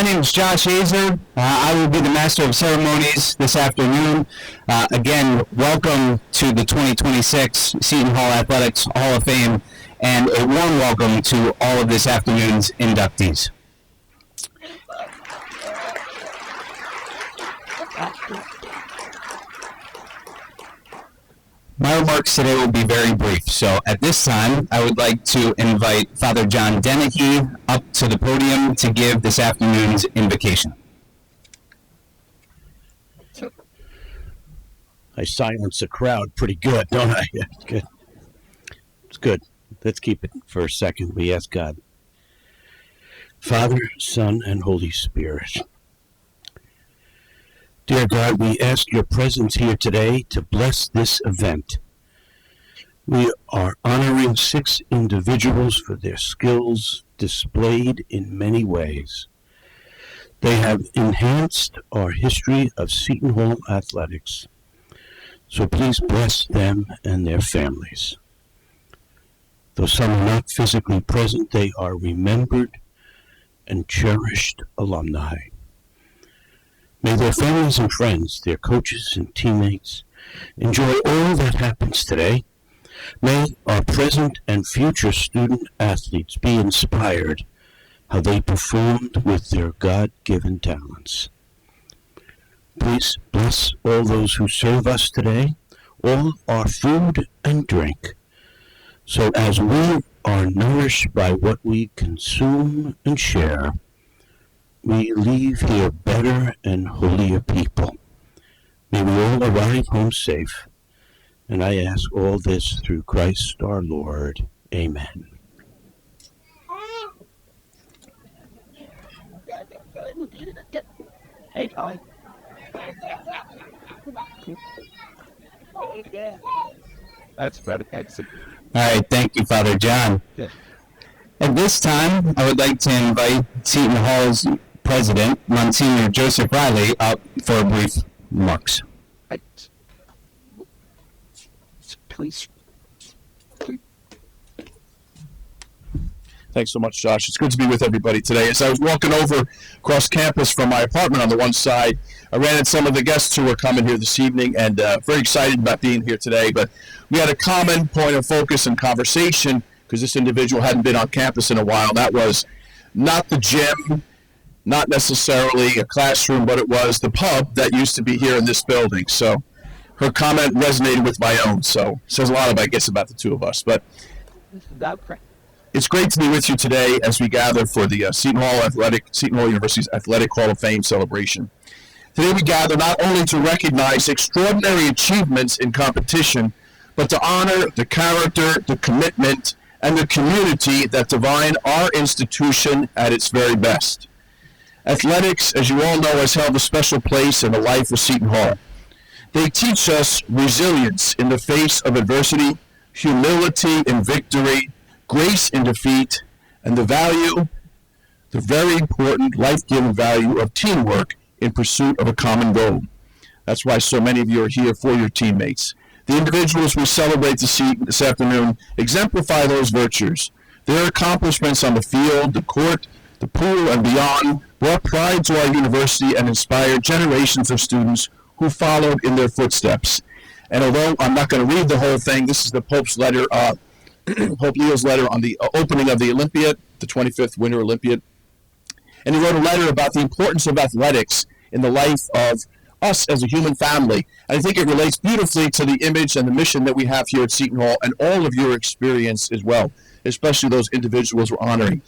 name is Josh Azer. I will be the Master of Ceremonies this afternoon. Again, welcome to the 2026 Seton Hall Athletics Hall of Fame, and a warm welcome to all of this afternoon's inductees. My remarks today will be very brief, so at this time, I would like to invite Father John Dennehy up to the podium to give this afternoon's invocation. I silence the crowd pretty good, don't I? Yeah, good. It's good. Let's keep it for a second. We ask God. Father, Son, and Holy Spirit. Dear God, we ask your presence here today to bless this event. We are honoring 6 individuals for their skills displayed in many ways. They have enhanced our history of Seton Hall athletics. So please bless them and their families. Though some are not physically present, they are remembered and cherished alumni. May their families and friends, their coaches and teammates, enjoy all that happens today. May our present and future student athletes be inspired how they performed with their God-given talents. Please bless all those who serve us today, all our food and drink, so as we are nourished by what we consume and share, we leave here better and holier people. May we all arrive home safe. And I ask all this through Christ our Lord. Amen. Hey, Tom. That's better. All right, thank you, Father John. Yeah. At this time, I would like to invite Seton Hall's President, Monsignor Joseph Riley, up for brief remarks. Please. Thanks so much, Josh. It's good to be with everybody today. As I was walking over across campus from my apartment on the one side, I ran into some of the guests who were coming here this evening, and very excited about being here today. But we had a common point of focus and conversation because this individual hadn't been on campus in a while. That was not the gym, not necessarily a classroom, but it was the pub that used to be here in this building. So her comment resonated with my own. So it says a lot, I guess, about the two of us. But it's great to be with you today as we gather for the Seton Hall University's Athletic Hall of Fame celebration. Today we gather not only to recognize extraordinary achievements in competition, but to honor the character, the commitment, and the community that define our institution at its very best. Athletics, as you all know, has held a special place in the life of Seton Hall. They teach us resilience in the face of adversity, humility in victory, grace in defeat, and the very important life-giving value of teamwork in pursuit of a common goal. That's why so many of you are here for your teammates. The individuals we celebrate this afternoon exemplify those virtues. Their accomplishments on the field, the court, the pool, and beyond brought pride to our university and inspired generations of students who followed in their footsteps. And although I'm not going to read the whole thing, this is the Pope's letter, Pope Leo's letter on the opening of the Olympiad, the 25th Winter Olympiad. And he wrote a letter about the importance of athletics in the life of us as a human family. And I think it relates beautifully to the image and the mission that we have here at Seton Hall and all of your experience as well, especially those individuals we're honoring.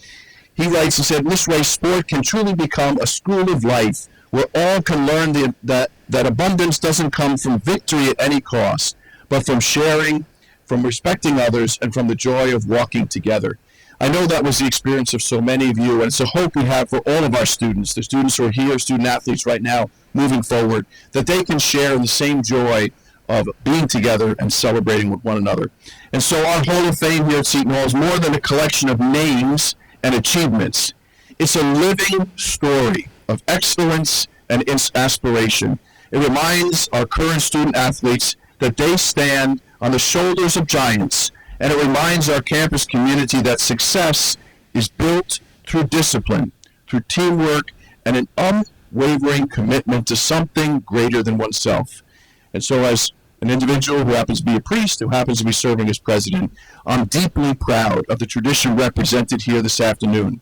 He writes, he said, in this way, sport can truly become a school of life where all can learn that abundance doesn't come from victory at any cost, but from sharing, from respecting others, and from the joy of walking together. I know that was the experience of so many of you, and it's a hope we have for all of our students, the students who are here, student athletes right now, moving forward, that they can share in the same joy of being together and celebrating with one another. And so our Hall of Fame here at Seton Hall is more than a collection of names and achievements. It's a living story of excellence and aspiration. It reminds our current student athletes that they stand on the shoulders of giants, and it reminds our campus community that success is built through discipline, through teamwork, and an unwavering commitment to something greater than oneself. And so as an individual who happens to be a priest, who happens to be serving as president, I'm deeply proud of the tradition represented here this afternoon.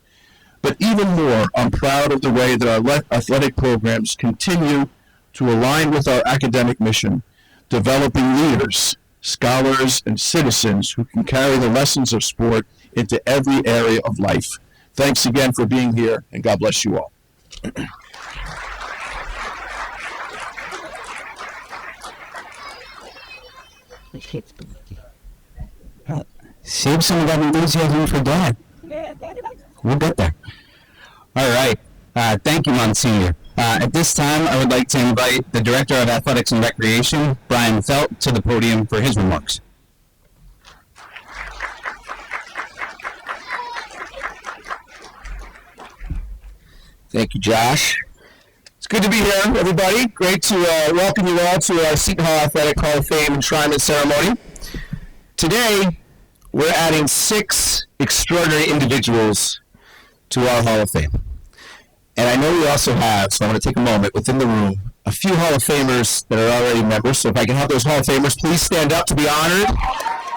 But even more, I'm proud of the way that our athletic programs continue to align with our academic mission, developing leaders, scholars, and citizens who can carry the lessons of sport into every area of life. Thanks again for being here, and God bless you all. Save some of that enthusiasm for Dad. We'll get there. All right. Thank you, Monsignor. At this time, I would like to invite the Director of Athletics and Recreation, Brian Felt, to the podium for his remarks. Thank you, Josh. It's good to be here, everybody. Great to welcome you all to our Seton Hall Athletic Hall of Fame Enshrinement ceremony. Today, we're adding 6 extraordinary individuals to our Hall of Fame. And I know we also have, so I'm going to take a moment within the room, a few Hall of Famers that are already members. So if I can have those Hall of Famers, please stand up to be honored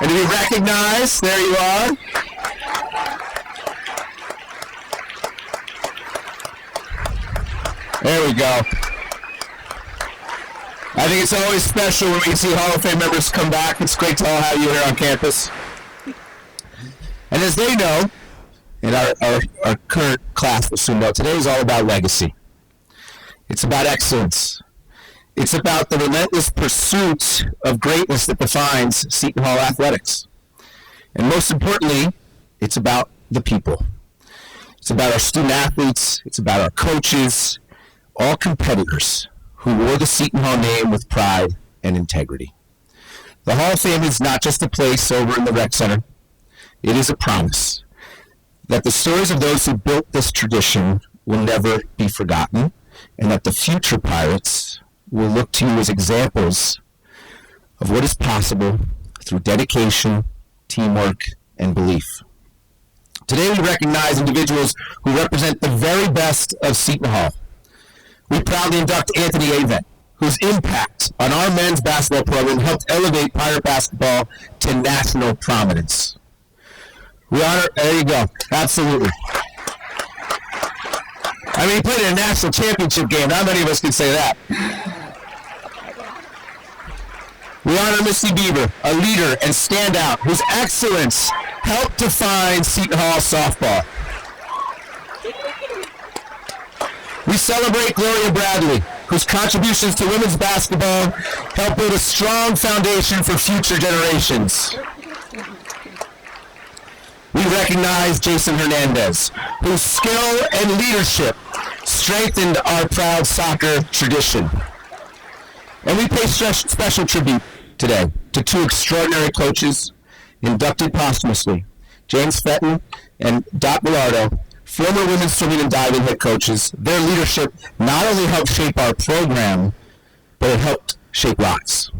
and to be recognized. There you are. There we go. I think it's always special when we see Hall of Fame members come back. It's great to all have you here on campus. And as they know, and our current class will soon know, today is all about legacy. It's about excellence. It's about the relentless pursuit of greatness that defines Seton Hall athletics. And most importantly, it's about the people. It's about our student athletes. It's about our coaches, all competitors who wore the Seton Hall name with pride and integrity. The Hall of Fame is not just a place over in the rec center. It is a promise that the stories of those who built this tradition will never be forgotten, and that the future Pirates will look to you as examples of what is possible through dedication, teamwork, and belief. Today we recognize individuals who represent the very best of Seton Hall. We proudly induct Anthony Avent, whose impact on our men's basketball program helped elevate Pirate basketball to national prominence. We honor, there you go, absolutely. I mean, he played in a national championship game. Not many of us can say that. We honor Missy Bieber, a leader and standout whose excellence helped define Seton Hall softball. We celebrate Gloria Bradley, whose contributions to women's basketball help build a strong foundation for future generations. We recognize Jason Hernandez, whose skill and leadership strengthened our proud soccer tradition. And we pay special tribute today to 2 extraordinary coaches inducted posthumously, James Seton and Dot Millardo, former women's swimming and diving head coaches. Their leadership not only helped shape our program, but it helped shape lives.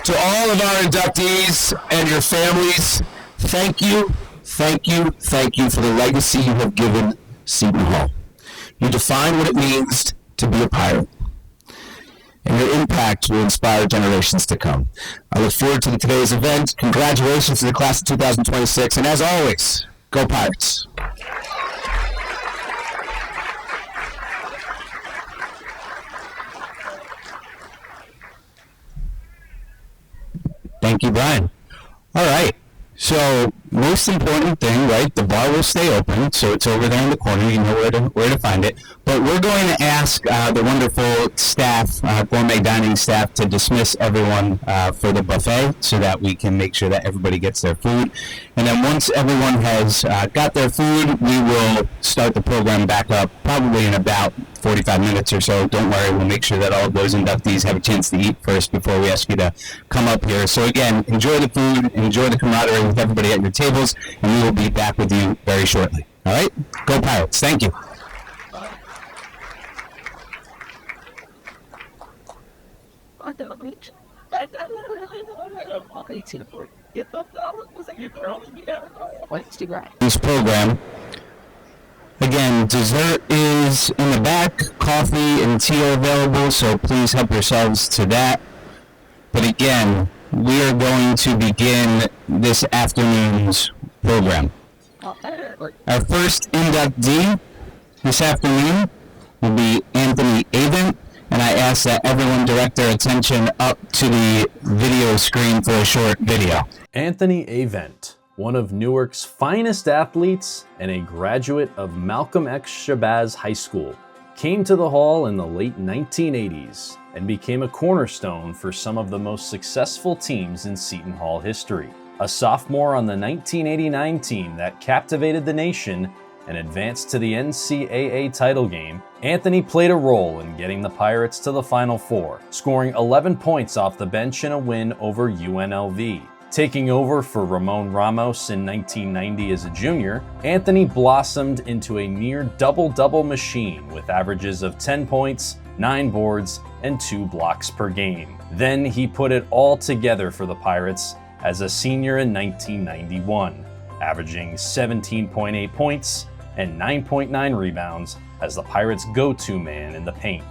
To all of our inductees and your families, thank you, thank you, thank you for the legacy you have given Seton Hall. You define what it means to be a Pirate, and your impact will inspire generations to come. I look forward to today's event. Congratulations to the class of 2026, and as always, go Pirates. Thank you, Brian. All right. So, most important thing, right? The bar will stay open, so it's over there in the corner. You know where to find it. But we're going to ask the wonderful staff, gourmet dining staff, to dismiss everyone for the buffet, so that we can make sure that everybody gets their food. And then once everyone has got their food, we will start the program back up, probably in about 45 minutes or so. Don't worry, we'll make sure that all of those inductees have a chance to eat first before we ask you to come up here. So again, enjoy the food, enjoy the camaraderie with everybody at your tables, and we will be back with you very shortly. All right? Go Pirates. Thank you. I don't Get the dollar. Was that your girl? Yeah. What's your right? This program. Again, dessert is in the back, coffee and tea are available, so please help yourselves to that. But again, we are going to begin this afternoon's program. Our first inductee this afternoon will be Anthony Avent, and I ask that everyone direct their attention up to the video screen for a short video. Anthony Avent, one of Newark's finest athletes and a graduate of Malcolm X Shabazz High School, came to the Hall in the late 1980s and became a cornerstone for some of the most successful teams in Seton Hall history. A sophomore on the 1989 team that captivated the nation and advanced to the NCAA title game, Anthony played a role in getting the Pirates to the Final Four, scoring 11 points off the bench in a win over UNLV. Taking over for Ramon Ramos in 1990 as a junior, Anthony blossomed into a near double-double machine with averages of 10 points, 9 boards, and 2 blocks per game. Then he put it all together for the Pirates as a senior in 1991, averaging 17.8 points and 9.9 rebounds as the Pirates' go-to man in the paint.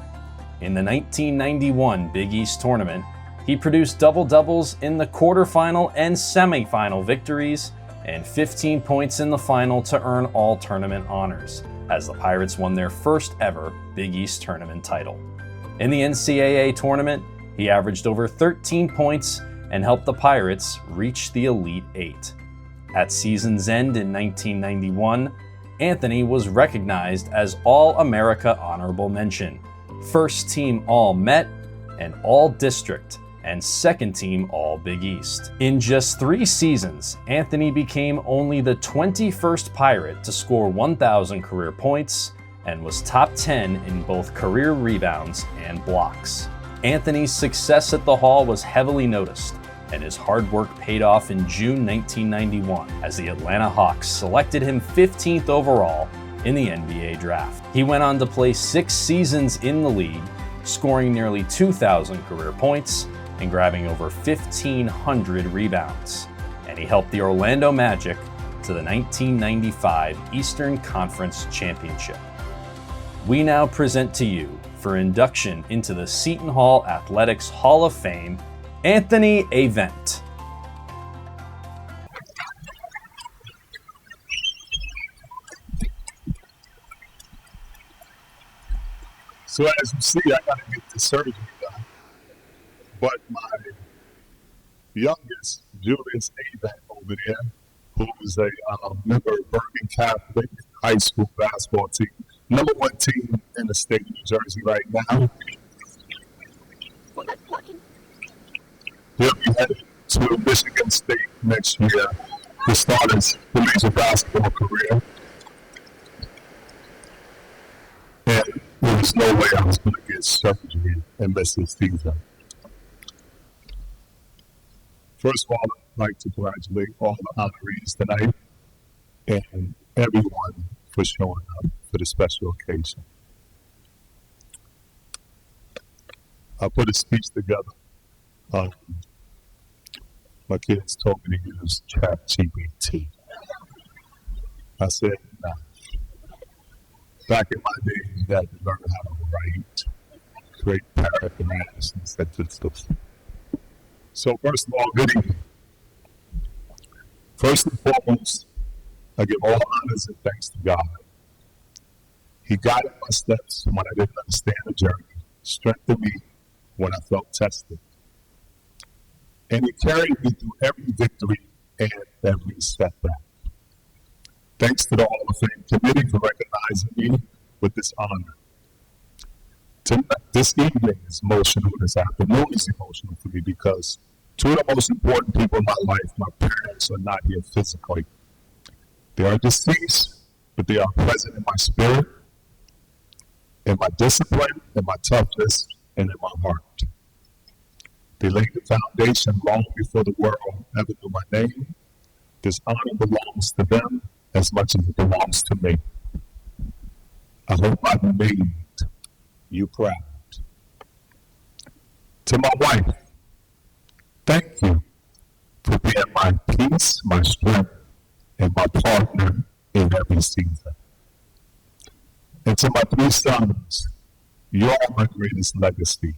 In the 1991 Big East Tournament, he produced double-doubles in the quarterfinal and semifinal victories and 15 points in the final to earn all tournament honors, as the Pirates won their first ever Big East Tournament title. In the NCAA tournament, he averaged over 13 points and helped the Pirates reach the Elite Eight. At season's end in 1991, Anthony was recognized as All-America Honorable Mention, First Team All-Met, and All-District, and Second Team All-Big East. In just 3 seasons, Anthony became only the 21st Pirate to score 1,000 career points and was top 10 in both career rebounds and blocks. Anthony's success at the Hall was heavily noticed, and his hard work paid off in June 1991 as the Atlanta Hawks selected him 15th overall in the NBA draft. He went on to play 6 seasons in the league, scoring nearly 2,000 career points and grabbing over 1,500 rebounds. And he helped the Orlando Magic to the 1995 Eastern Conference Championship. We now present to you, for induction into the Seton Hall Athletics Hall of Fame, Anthony Avent. So as you see, I got to get the surgery done. But my youngest, Julius Avent over there, who is a member of Bergen Catholic High School basketball team, number 1 team in the state of New Jersey right now. He'll be headed to Michigan State next year to start his collegiate basketball career. And there was no way I was going to get surgery and miss this season. First of all, I'd like to congratulate all the honorees tonight and everyone for showing up for the special occasion. I put a speech together. My kids told me to use ChatGPT. I said, nah. Back in my day, you had to learn how to write, create paragraphs and sentences. So first of all, good evening. First and foremost, I give all honors and thanks to God. He guided my steps when I didn't understand the journey, strengthened me when I felt tested. And He carried me through every victory and every setback. Thanks to the Hall of Fame committee for recognizing me with this honor. This evening is emotional, this afternoon is emotional for me because 2 of the most important people in my life, my parents, are not here physically. They are deceased, but they are present in my spirit, in my discipline, in my toughness, and in my heart. They laid the foundation long before the world ever knew my name. This honor belongs to them as much as it belongs to me. I hope I've made you proud. To my wife, thank you for being my peace, my strength, and my partner in every season. And to my three sons, you're my greatest legacy.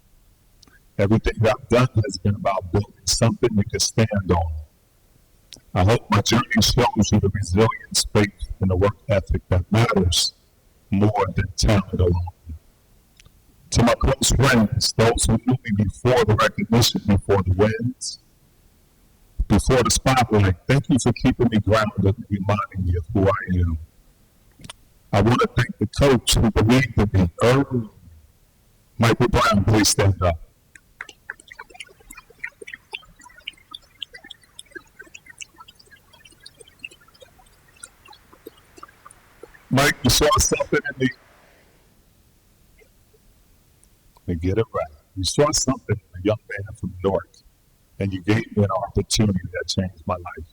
Everything I've done has been about building something you can stand on. I hope my journey shows you the resilience, faith, and the work ethic that matters more than talent alone. To my close friends, those who knew me before the recognition, before the wins, before the spotlight, thank you for keeping me grounded and reminding me of who I am. I want to thank the coach who believed in me early. Michael Brown, please stand up. Mike, you saw something in me. And get it right. You saw something in a young man from New York, and you gave me an opportunity that changed my life.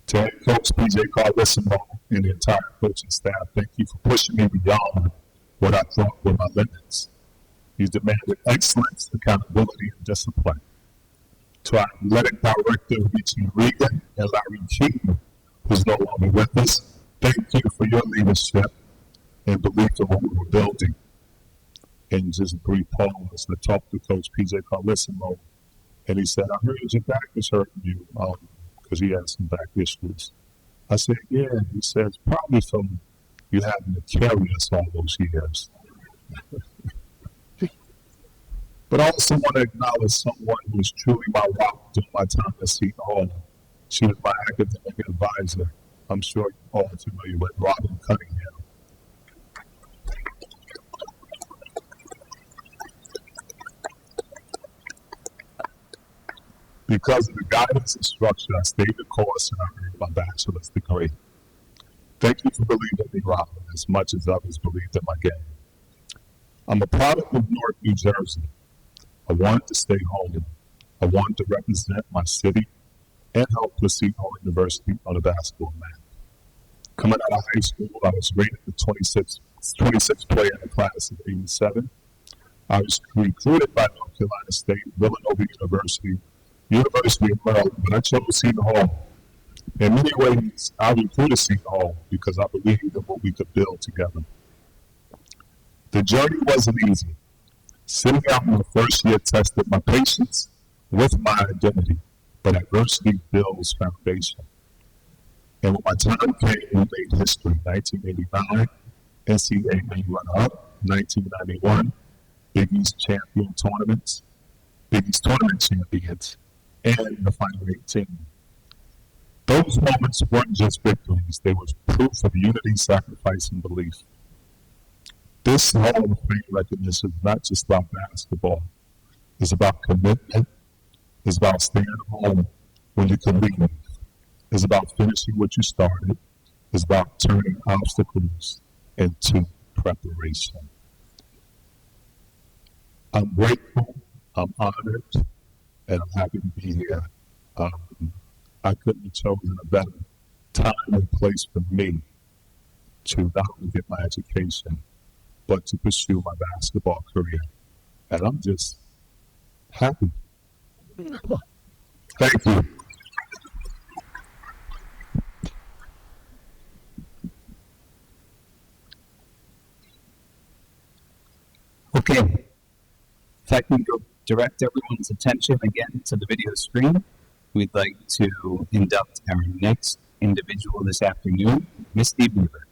To head coach PJ Carlissimo and the entire coaching staff, thank you for pushing me beyond what I thought were my limits. You demanded excellence, accountability, and discipline. To our athletic director, Richie Regan and Larry Keaton, who's no longer with us, thank you for your leadership and belief in what we were building. And just a brief pause, I talked to Coach PJ Carlissimo, and he said, I heard your back is hurting you, because he had some back issues. I said, yeah. He says, probably from you having to carry us all those years. But I also want to acknowledge someone who was truly my rock during my time at Seton Hall. She was my academic advisor. I'm sure you're all familiar with Robin Cunningham. Because of the guidance and structure, I stayed the course and I earned my bachelor's degree. Thank you for believing in me, Robin, as much as others believed in my game. I'm a product of Newark, New Jersey. I wanted to stay home. I wanted to represent my city and help with Seton Hall University on the basketball map. Coming out of high school, I was rated the 26th player in the class of 87. I was recruited by North Carolina State, Villanova University, University of Maryland, but I chose Seton Hall. In many ways, I recruited Seton Hall because I believed in what we could build together. The journey wasn't easy. Sitting out my first year tested my patience with my identity, but adversity builds foundation. And when my time came, we made history. 1989, NCAA runner-up. 1991, Big East champion tournaments, Big East tournament champions, and the Final 18. Those moments weren't just victories, they were proof of unity, sacrifice, and belief. This Hall of Fame recognition is not just about basketball. It's about commitment. It's about staying home when you can leave. It's about finishing what you started. It's about turning obstacles into preparation. I'm grateful, I'm honored, and I'm happy to be here. I couldn't have chosen a better time and place for me to not only get my education, but to pursue my basketball career. And I'm just happy. Thank you. Okay. If I can go direct everyone's attention again to the video screen, we'd like to induct our next individual this afternoon, Misty Beaver.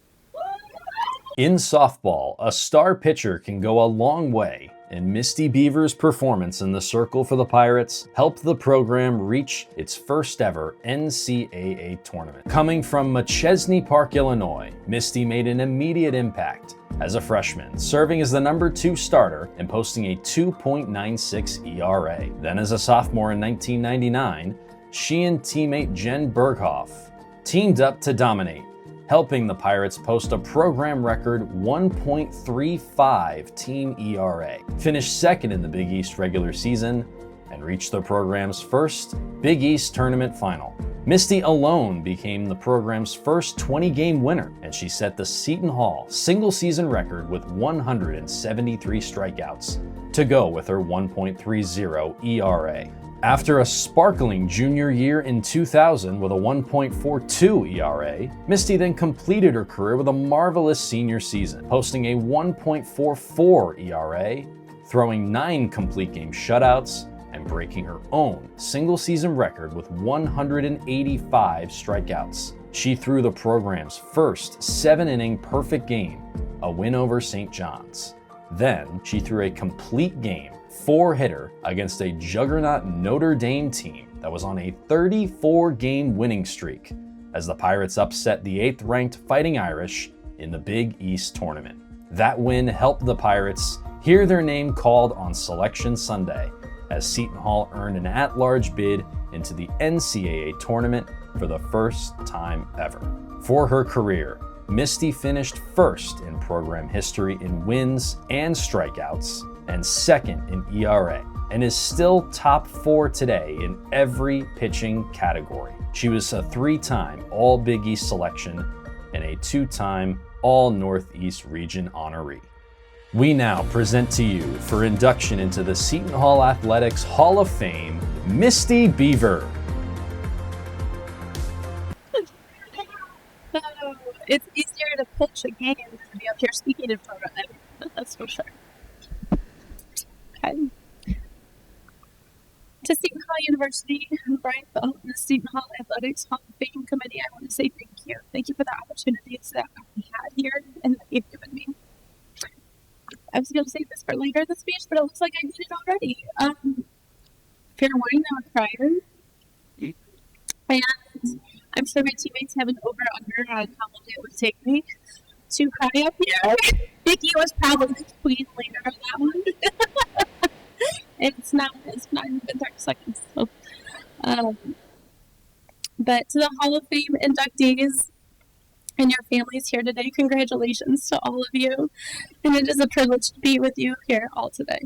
In softball, a star pitcher can go a long way, and Misty Beaver's performance in the circle for the Pirates helped the program reach its first ever NCAA tournament. Coming from Machesney Park, Illinois, Misty made an immediate impact as a freshman, serving as the number 2 starter and posting a 2.96 ERA. Then as a sophomore in 1999, she and teammate Jen Berghoff teamed up to dominate, helping the Pirates post a program record 1.35 team ERA, finished second in the Big East regular season, and reached the program's first Big East tournament final. Misty alone became the program's first 20-game winner, and she set the Seton Hall single-season record with 173 strikeouts to go with her 1.30 ERA. After a sparkling junior year in 2000 with a 1.42 ERA, Misty then completed her career with a marvelous senior season, posting a 1.44 ERA, throwing 9 complete game shutouts, and breaking her own single-season record with 185 strikeouts. She threw the program's first 7-inning perfect game, a win over St. John's. Then, she threw a complete game 4-hitter against a juggernaut Notre Dame team that was on a 34-game winning streak as the Pirates upset the 8th-ranked Fighting Irish in the Big East tournament. That win helped the Pirates hear their name called on Selection Sunday as Seton Hall earned an at-large bid into the NCAA tournament for the first time ever. For her career, Misty finished first in program history in wins and strikeouts, and second in ERA, and is still top 4 today in every pitching category. She was a 3-time All-Big East selection and a 2-time All-Northeast Region honoree. We now present to you, for induction into the Seton Hall Athletics Hall of Fame, Misty Beaver. It's easier to pitch a game than to be up here speaking in front of them. That's for sure. Okay. To Seton Hall University, Brian Felt, and the Seton Hall Athletics Hall of Fame Committee, I want to say thank you. Thank you for the opportunities that we had here and that you've given me. I was going to save this for later in the speech, but it looks like I did it already. Fair warning, I was crying. And I'm sure my teammates have an over-under on how long it would take me to cry up here. Vicky was probably the queen later of that one. It's not even been 30 seconds. So. But to the Hall of Fame inductees and your families here today, congratulations to all of you. And it is a privilege to be with you here all today.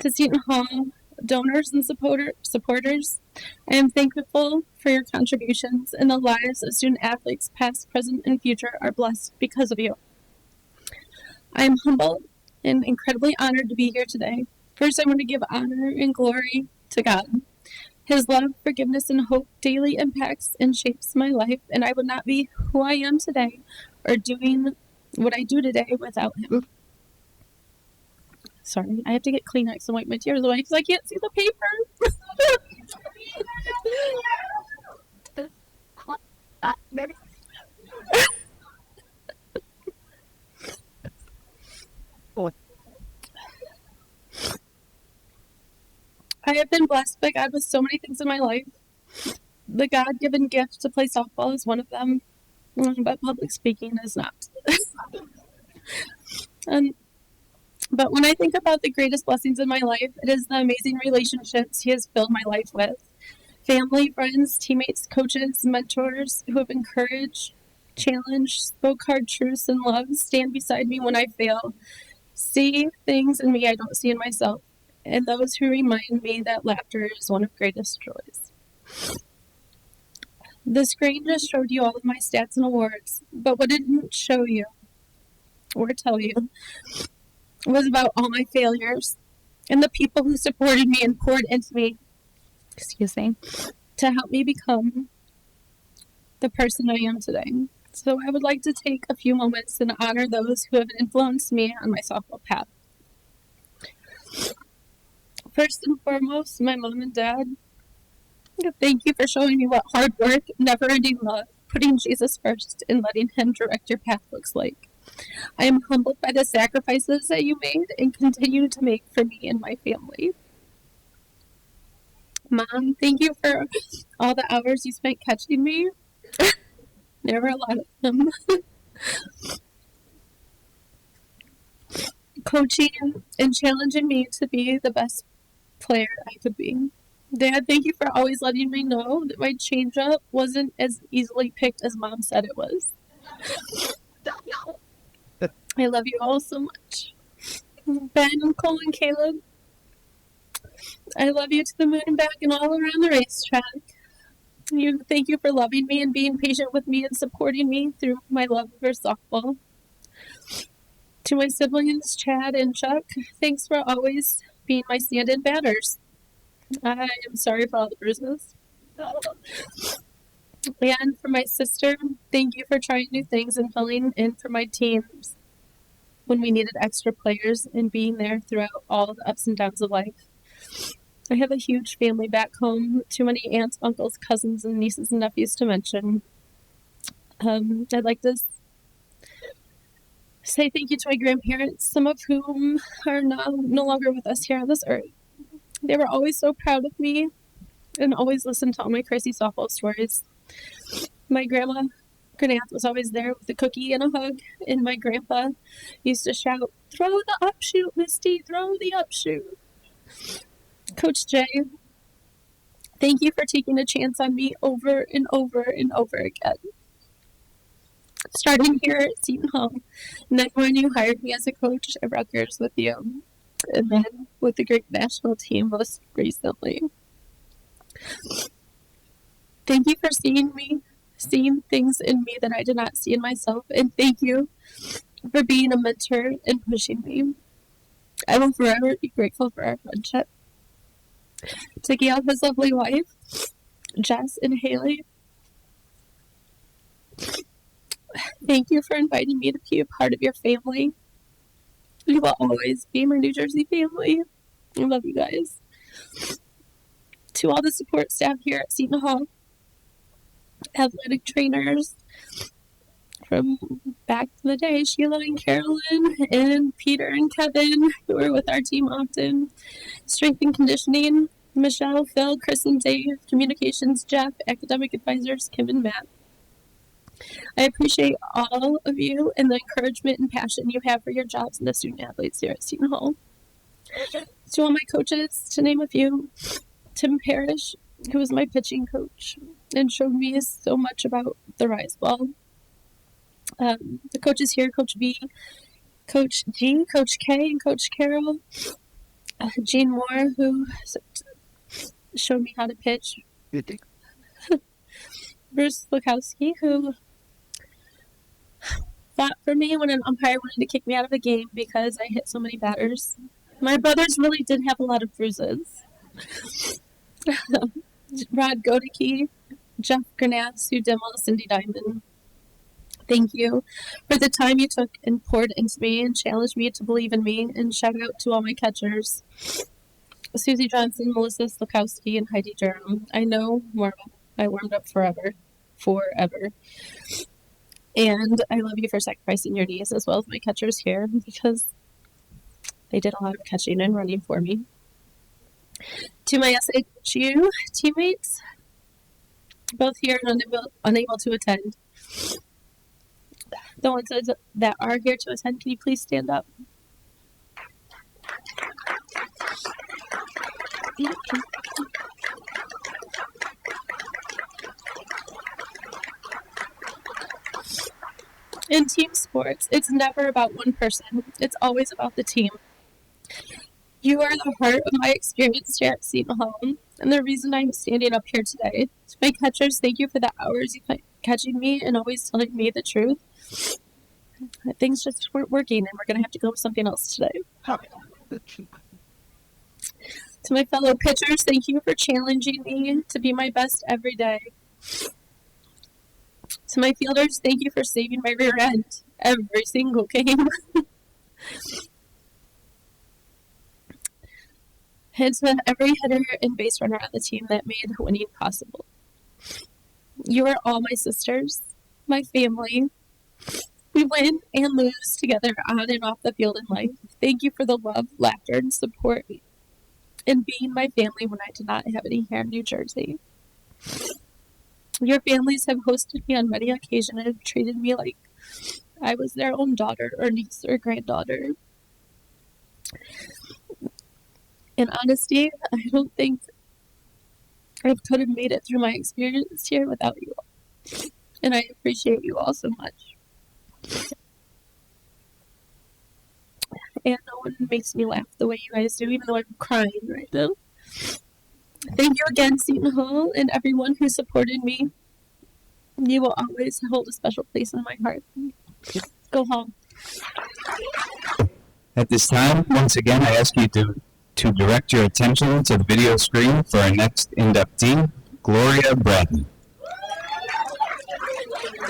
To Seton Hall donors and supporters, I am thankful for your contributions, and the lives of student athletes past, present, and future are blessed because of you. I am humbled and incredibly honored to be here today. First, I want to give honor and glory to God. His love, forgiveness, and hope daily impacts and shapes my life, and I would not be who I am today or doing what I do today without him. Sorry, I have to get Kleenex and wipe my tears away because I can't see the paper. I have been blessed by God with so many things in my life. The God-given gift to play softball is one of them, but public speaking is not. But when I think about the greatest blessings in my life, it is the amazing relationships He has filled my life with. Family, friends, teammates, coaches, mentors who have encouraged, challenged, spoke hard truths and love, stand beside me when I fail, see things in me I don't see in myself, and those who remind me that laughter is one of greatest joys. The screen just showed you all of my stats and awards, but what it didn't show you or tell you was about all my failures and the people who supported me and poured into me, to help me become the person I am today. So I would like to take a few moments and honor those who have influenced me on my softball path. First and foremost, my mom and dad. Thank you for showing me what hard work, never-ending love, putting Jesus first, and letting Him direct your path looks like. I am humbled by the sacrifices that you made and continue to make for me and my family. Mom, thank you for all the hours you spent catching me. There were a lot of them. Coaching and challenging me to be the best player I could be. Dad, thank you for always letting me know that my changeup wasn't as easily picked as Mom said it was. I love you all so much. Ben, Cole, and Caleb, I love you to the moon and back and all around the racetrack. Thank you for loving me and being patient with me and supporting me through my love for softball. To my siblings, Chad and Chuck, thanks for always being my stand-in batters. I am sorry for all the bruises. And for my sister, thank you for trying new things and filling in for my teams when we needed extra players and being there throughout all the ups and downs of life. I have a huge family back home, too many aunts, uncles, cousins, and nieces and nephews to mention. I'd like to say thank you to my grandparents, some of whom are no longer with us here on this earth. They were always so proud of me and always listened to all my crazy softball stories. My grandma, Granat, was always there with a cookie and a hug, and my grandpa used to shout, "Throw the upshoot, Misty, throw the upshoot." Coach Jay, thank you for taking a chance on me over and over and over again. Starting here at Seton Hall, and then when you hired me as a coach at Rutgers with you, and then with the great national team most recently. Thank you for seeing things in me that I did not see in myself, and thank you for being a mentor and pushing me. I will forever be grateful for our friendship. To Gail, his lovely wife, Jess and Haley, thank you for inviting me to be a part of your family. You will always be my New Jersey family. I love you guys. To all the support staff here at Seton Hall, athletic trainers from back in the day, Sheila and Carolyn, and Peter and Kevin, who are with our team often, strength and conditioning, Michelle, Phil, Chris and Dave, communications, Jeff, academic advisors, Kim and Matt. I appreciate all of you and the encouragement and passion you have for your jobs and the student athletes here at Seton Hall. To all my coaches, to name a few, Tim Parrish, who was my pitching coach and showed me so much about the rise ball. The coaches here, Coach B, Coach G, Coach K, and Coach Carol. Gene Moore, who showed me how to pitch. Bruce Lukowski, who fought for me when an umpire wanted to kick me out of a game because I hit so many batters. My brothers really did have a lot of bruises. Rod Godeke, Jeff Granat, Sue Dimmel, Cindy Diamond. Thank you for the time you took and poured into me and challenged me to believe in me. And shout out to all my catchers, Susie Johnson, Melissa Slakowski, and Heidi Durham. I know I warmed up forever. And I love you for sacrificing your knees as well as my catchers here because they did a lot of catching and running for me. To my SHU teammates, both here and unable to attend. The ones that are here to attend, can you please stand up? In team sports, it's never about one person. It's always about the team. You are the heart of my experience here at Seton Hall, and the reason I'm standing up here today. To my catchers, thank you for the hours you spent catching me and always telling me the truth. Things just weren't working, and we're going to have to go with something else today. To my fellow pitchers, thank you for challenging me to be my best every day. To my fielders, thank you for saving my rear end every single game. And to every hitter and base runner on the team that made winning possible. You are all my sisters, my family. We win and lose together on and off the field in life. Thank you for the love, laughter, and support, and being my family when I did not have any here in New Jersey. Your families have hosted me on many occasions and have treated me like I was their own daughter or niece or granddaughter. In honesty, I don't think I could have made it through my experience here without you all. And I appreciate you all so much. And no one makes me laugh the way you guys do, even though I'm crying right now. Thank you again, Seton Hall, and everyone who supported me. You will always hold a special place in my heart. Go home. At this time, once again, I ask you to to direct your attention to the video screen for our next inductee, Gloria Bradley.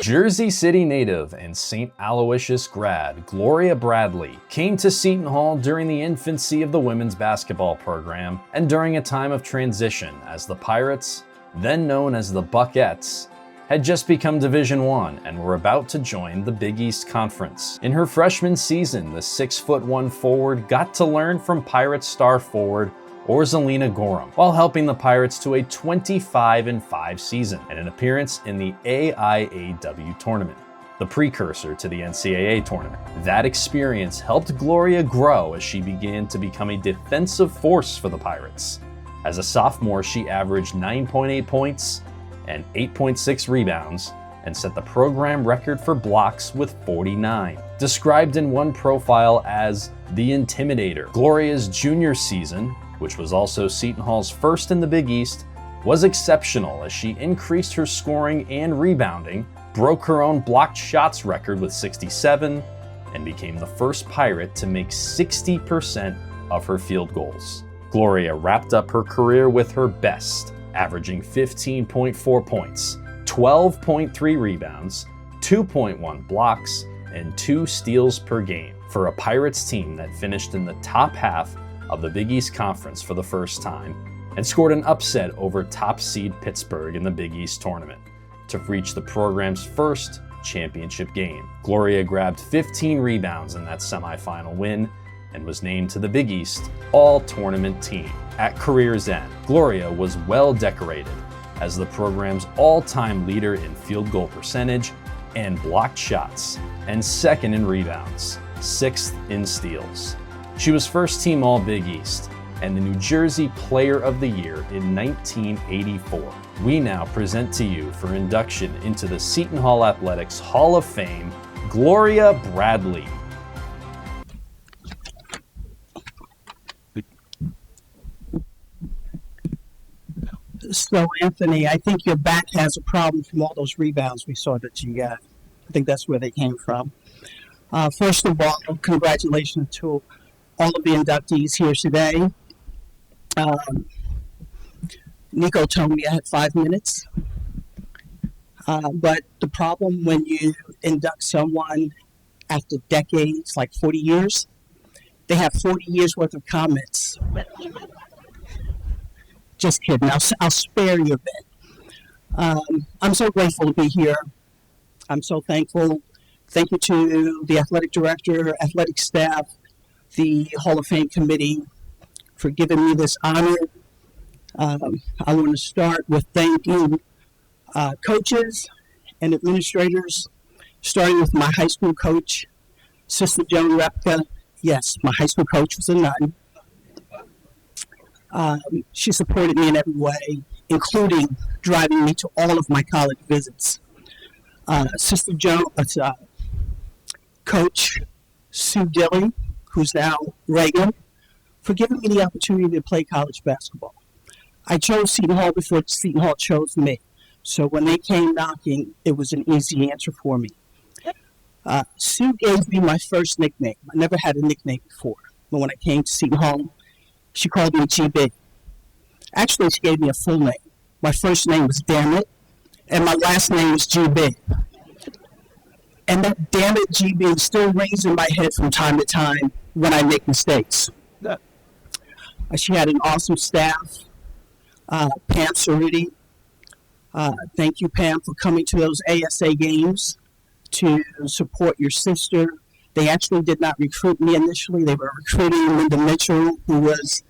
Jersey City native and St. Aloysius grad Gloria Bradley came to Seton Hall during the infancy of the women's basketball program and during a time of transition as the Pirates, then known as the Buckettes, had just become Division I and were about to join the Big East Conference. In her freshman season, the 6'1" forward got to learn from Pirates star forward Orzelina Gorham, while helping the Pirates to a 25-5 season and an appearance in the AIAW tournament, the precursor to the NCAA tournament. That experience helped Gloria grow as she began to become a defensive force for the Pirates. As a sophomore, she averaged 9.8 points and 8.6 rebounds and set the program record for blocks with 49. Described in one profile as the Intimidator, Gloria's junior season, which was also Seton Hall's first in the Big East, was exceptional as she increased her scoring and rebounding, broke her own blocked shots record with 67, and became the first Pirate to make 60% of her field goals. Gloria wrapped up her career with her best, averaging 15.4 points, 12.3 rebounds, 2.1 blocks, and 2 steals per game for a Pirates team that finished in the top half of the Big East Conference for the first time and scored an upset over top seed Pittsburgh in the Big East tournament to reach the program's first championship game. Gloria grabbed 15 rebounds in that semifinal win and was named to the Big East All-Tournament team. At career's end, Gloria was well decorated as the program's all-time leader in field goal percentage and blocked shots, and second in rebounds, 6th in steals. She was first team All-Big East and the New Jersey Player of the Year in 1984. We now present to you for induction into the Seton Hall Athletics Hall of Fame, Gloria Bradley. So, Anthony, I think your back has a problem from all those rebounds we saw that you got. I think that's where they came from. First of all, congratulations to all of the inductees here today. Nico told me I had 5 minutes. But the problem when you induct someone after decades, like 40 years, they have 40 years worth of comments. Just kidding. I'll spare you a bit. I'm so grateful to be here. I'm so thankful. Thank you to the athletic director, athletic staff, the Hall of Fame committee for giving me this honor. I want to start with thanking coaches and administrators, starting with my high school coach, Sister Joan Repka. Yes, my high school coach was a nun. She supported me in every way, including driving me to all of my college visits. Sister Joan, Coach Sue Dilley, who's now Reagan, for giving me the opportunity to play college basketball. I chose Seton Hall before Seton Hall chose me. So when they came knocking, it was an easy answer for me. Sue gave me my first nickname. I never had a nickname before. But when I came to Seton Hall, she called me GB. Actually, she gave me a full name. My first name was Dammit, and my last name was GB. And that Dammit GB still rings in my head from time to time when I make mistakes. She had an awesome staff. Pam Cerruti. Thank you, Pam, for coming to those ASA games to support your sister. They actually did not recruit me initially. They were recruiting Linda Mitchell, who was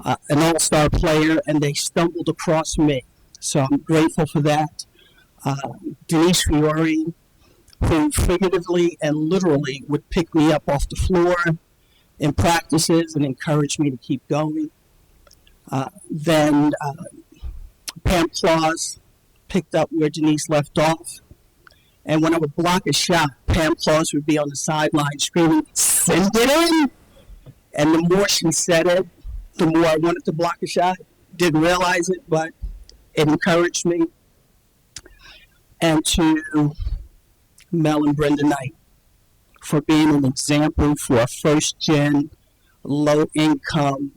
an all-star player, and they stumbled across me. So I'm grateful for that. Denise Fiore, who figuratively and literally would pick me up off the floor in practices and encourage me to keep going. Then Pam Claus picked up where Denise left off. And when I would block a shot, Pam Claus would be on the sideline screaming, "Send it in!" And the more she said it, the more I wanted to block a shot. Didn't realize it, but it encouraged me. And to Mel and Brenda Knight for being an example for a first-gen, low-income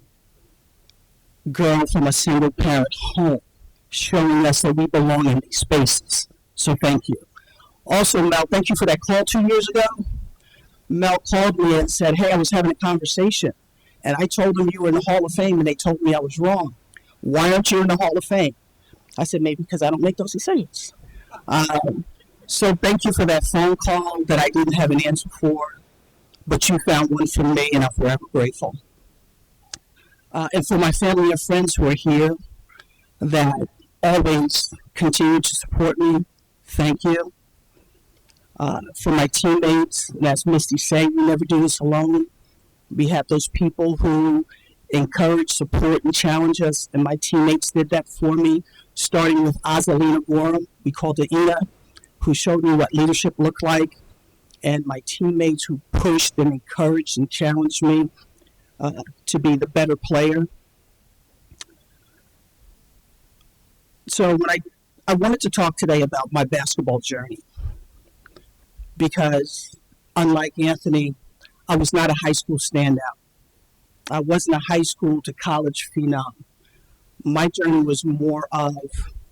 girl from a single parent home, showing us that we belong in these spaces. So thank you. Also, Mel, thank you for that call 2 years ago. Mel called me and said, hey, I was having a conversation, and I told them you were in the Hall of Fame, and they told me I was wrong. Why aren't you in the Hall of Fame? I said, maybe because I don't make those decisions. So thank you for that phone call that I didn't have an answer for, but you found one for me, and I'm forever grateful. And for my family and friends who are here that always continue to support me, thank you. For my teammates, and as Misty said, we never do this alone. We have those people who encourage, support, and challenge us, and my teammates did that for me, starting with Azalina Gorham. We called her Ina, who showed me what leadership looked like, and my teammates who pushed and encouraged and challenged me to be the better player. So when I wanted to talk today about my basketball journey, because unlike Anthony, I was not a high school standout. I wasn't a high school to college phenom. My journey was more of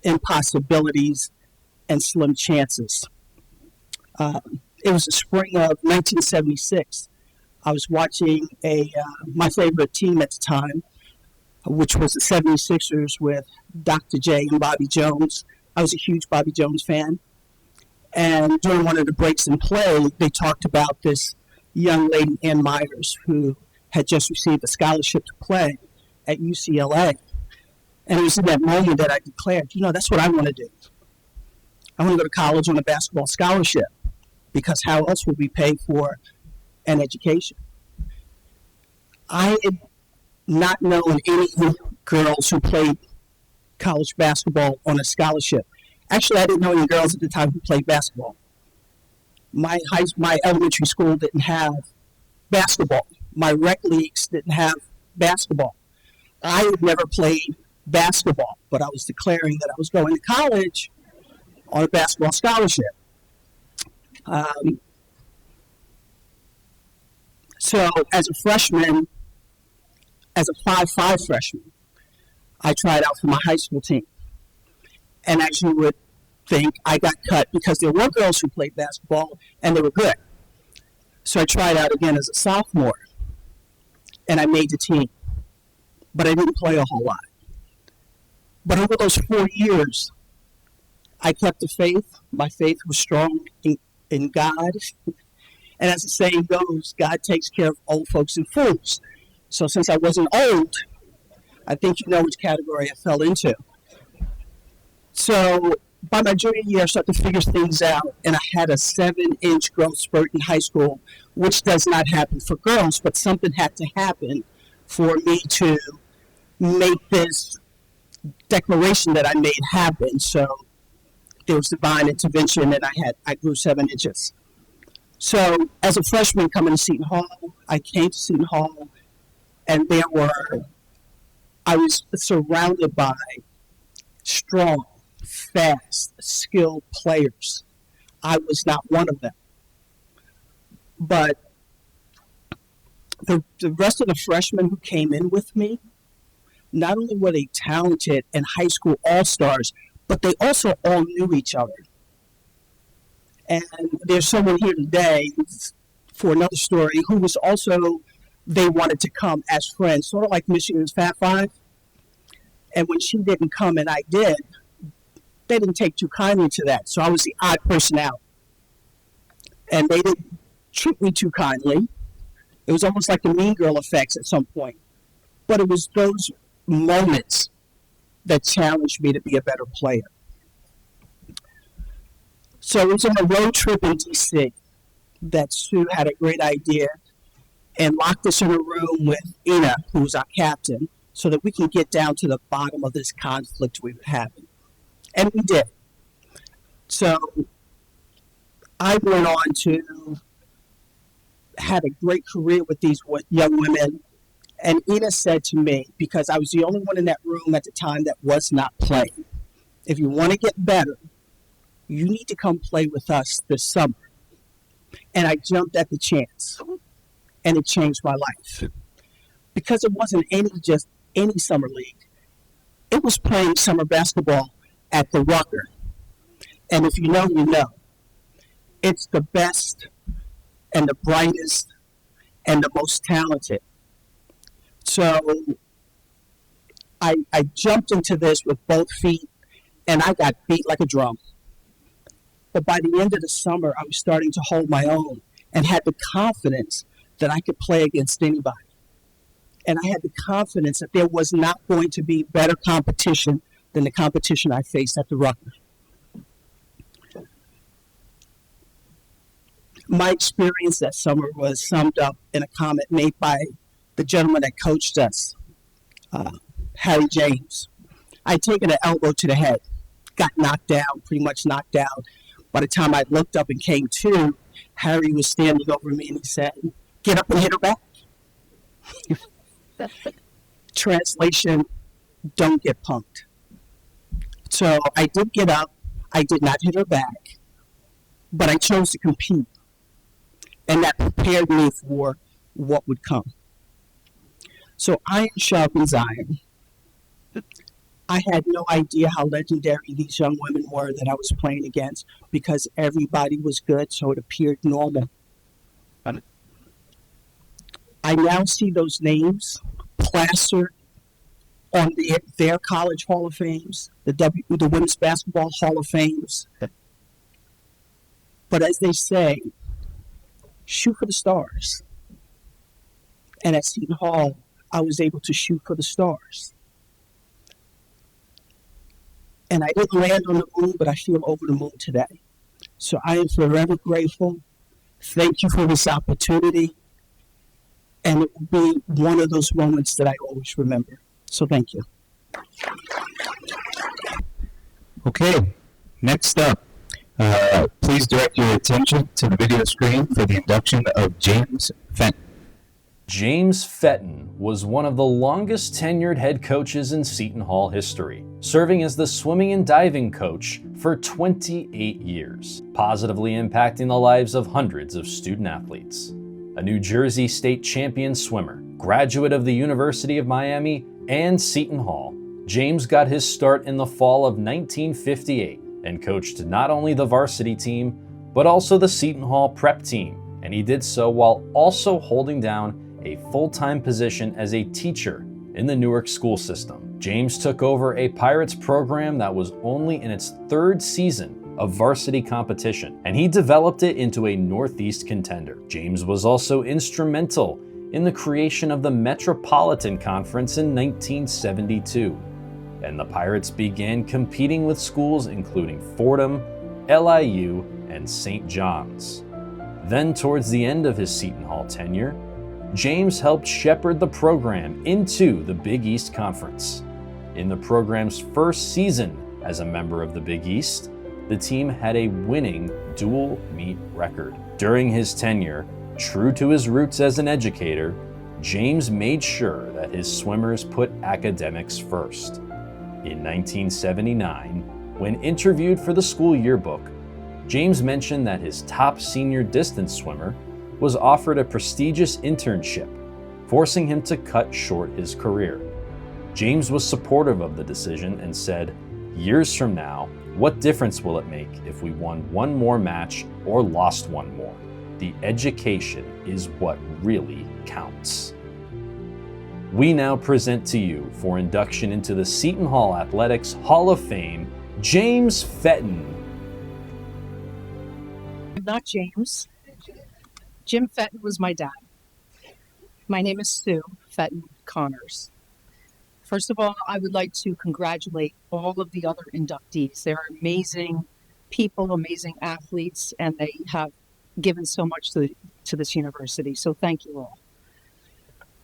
impossibilities and slim chances. It was the spring of 1976. I was watching my favorite team at the time, which was the 76ers with Dr. J and Bobby Jones. I was a huge Bobby Jones fan. And during one of the breaks in play, they talked about this young lady, Ann Myers, who had just received a scholarship to play at UCLA. And it was in that moment that I declared, that's what I want to do. I want to go to college on a basketball scholarship, because how else would we pay for an education? I had not known any girls who played college basketball on a scholarship. Actually, I didn't know any girls at the time who played basketball. My elementary school didn't have basketball. My rec leagues didn't have basketball. I had never played basketball, but I was declaring that I was going to college on a basketball scholarship. So as a freshman, as a 5'5" freshman, I tried out for my high school team. And as you would think, I got cut because there were girls who played basketball and they were good. So I tried out again as a sophomore, and I made the team. But I didn't play a whole lot. But over those 4 years, I kept the faith. My faith was strong in God. And as the saying goes, God takes care of old folks and fools. So since I wasn't old, I think you know which category I fell into. So by my junior year, I started to figure things out, and I had a 7-inch growth spurt in high school, which does not happen for girls, but something had to happen for me to make this declaration that I made happen. So there was divine intervention, and I grew 7 inches. So as a freshman coming to Seton Hall, I came to Seton Hall, and I was surrounded by strong, fast, skilled players. I was not one of them. But the rest of the freshmen who came in with me, not only were they talented and high school all-stars, but they also all knew each other. And there's someone here today, for another story, who was also, they wanted to come as friends, sort of like Michigan's Fat Five. And when she didn't come and I did, they didn't take too kindly to that. So I was the odd person out. And they didn't treat me too kindly. It was almost like the Mean Girl effects at some point. But it was those moments that challenged me to be a better player. So it was on a road trip in D.C. that Sue had a great idea and locked us in a room with Ina, who was our captain, so that we can get down to the bottom of this conflict we were having. And we did. So I went on to have a great career with these young women. And Ina said to me, because I was the only one in that room at the time that was not playing, if you want to get better, you need to come play with us this summer. And I jumped at the chance. And it changed my life. Because it wasn't any summer league. It was playing summer basketball at the Rucker. And if you know, you know. It's the best and the brightest and the most talented. So I jumped into this with both feet and I got beat like a drum. But by the end of the summer, I was starting to hold my own and had the confidence that I could play against anybody. And I had the confidence that there was not going to be better competition than the competition I faced at the Rucker. My experience that summer was summed up in a comment made by the gentleman that coached us, Harry James. I'd taken an elbow to the head, got knocked down, pretty much knocked out. By the time I looked up and came to, Harry was standing over me and he said, "Get up and hit her back." Translation, don't get punked. So I did get up, I did not hit her back, but I chose to compete. And that prepared me for what would come. So iron sharpens iron. I had no idea how legendary these young women were that I was playing against because everybody was good, so it appeared normal. I now see those names plastered on their college Hall of Fames, the Women's Basketball Hall of Fames. But as they say, shoot for the stars. And at Seton Hall, I was able to shoot for the stars. And I didn't land on the moon, but I feel over the moon today. So I am forever grateful. Thank you for this opportunity. And it will be one of those moments that I always remember. So thank you. Okay, next up, please direct your attention to the video screen for the induction of James Fenton. James Seton was one of the longest tenured head coaches in Seton Hall history, serving as the swimming and diving coach for 28 years, positively impacting the lives of hundreds of student athletes. A New Jersey state champion swimmer, graduate of the University of Miami and Seton Hall, James got his start in the fall of 1958 and coached not only the varsity team, but also the Seton Hall prep team, and he did so while also holding down a full-time position as a teacher in the Newark school system. James took over a Pirates program that was only in its third season of varsity competition, and he developed it into a Northeast contender. James was also instrumental in the creation of the Metropolitan Conference in 1972, and the Pirates began competing with schools including Fordham, LIU, and St. John's. Then, towards the end of his Seton Hall tenure, James helped shepherd the program into the Big East Conference. In the program's first season as a member of the Big East, the team had a winning dual meet record. During his tenure, true to his roots as an educator, James made sure that his swimmers put academics first. In 1979, when interviewed for the school yearbook, James mentioned that his top senior distance swimmer was offered a prestigious internship, forcing him to cut short his career. James was supportive of the decision and said, "Years from now, what difference will it make if we won one more match or lost one more? The education is what really counts." We now present to you, for induction into the Seton Hall Athletics Hall of Fame, James Fenton. I'm not James. Jim Fenton was my dad. My name is Sue Fenton Connors. First of all, I would like to congratulate all of the other inductees. They're amazing people, amazing athletes, and they have given so much to this university. So thank you all.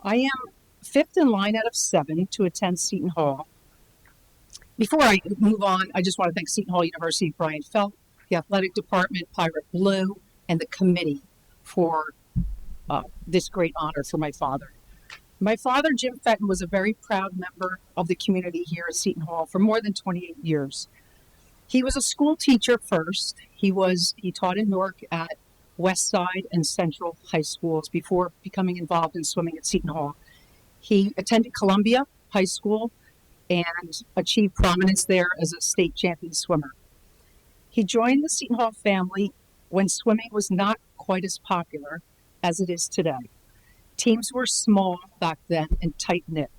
I am fifth in line out of 7 to attend Seton Hall. Before I move on, I just want to thank Seton Hall University, Brian Felt, the athletic department, Pirate Blue, and the committee for this great honor for my father. My father, Jim Fenton, was a very proud member of the community here at Seton Hall for more than 28 years. He was a school teacher first. He taught in Newark at West Side and Central high schools before becoming involved in swimming at Seton Hall. He attended Columbia High School, and achieved prominence there as a state champion swimmer. He joined the Seton Hall family when swimming was not quite as popular as it is today. Teams were small back then and tight-knit.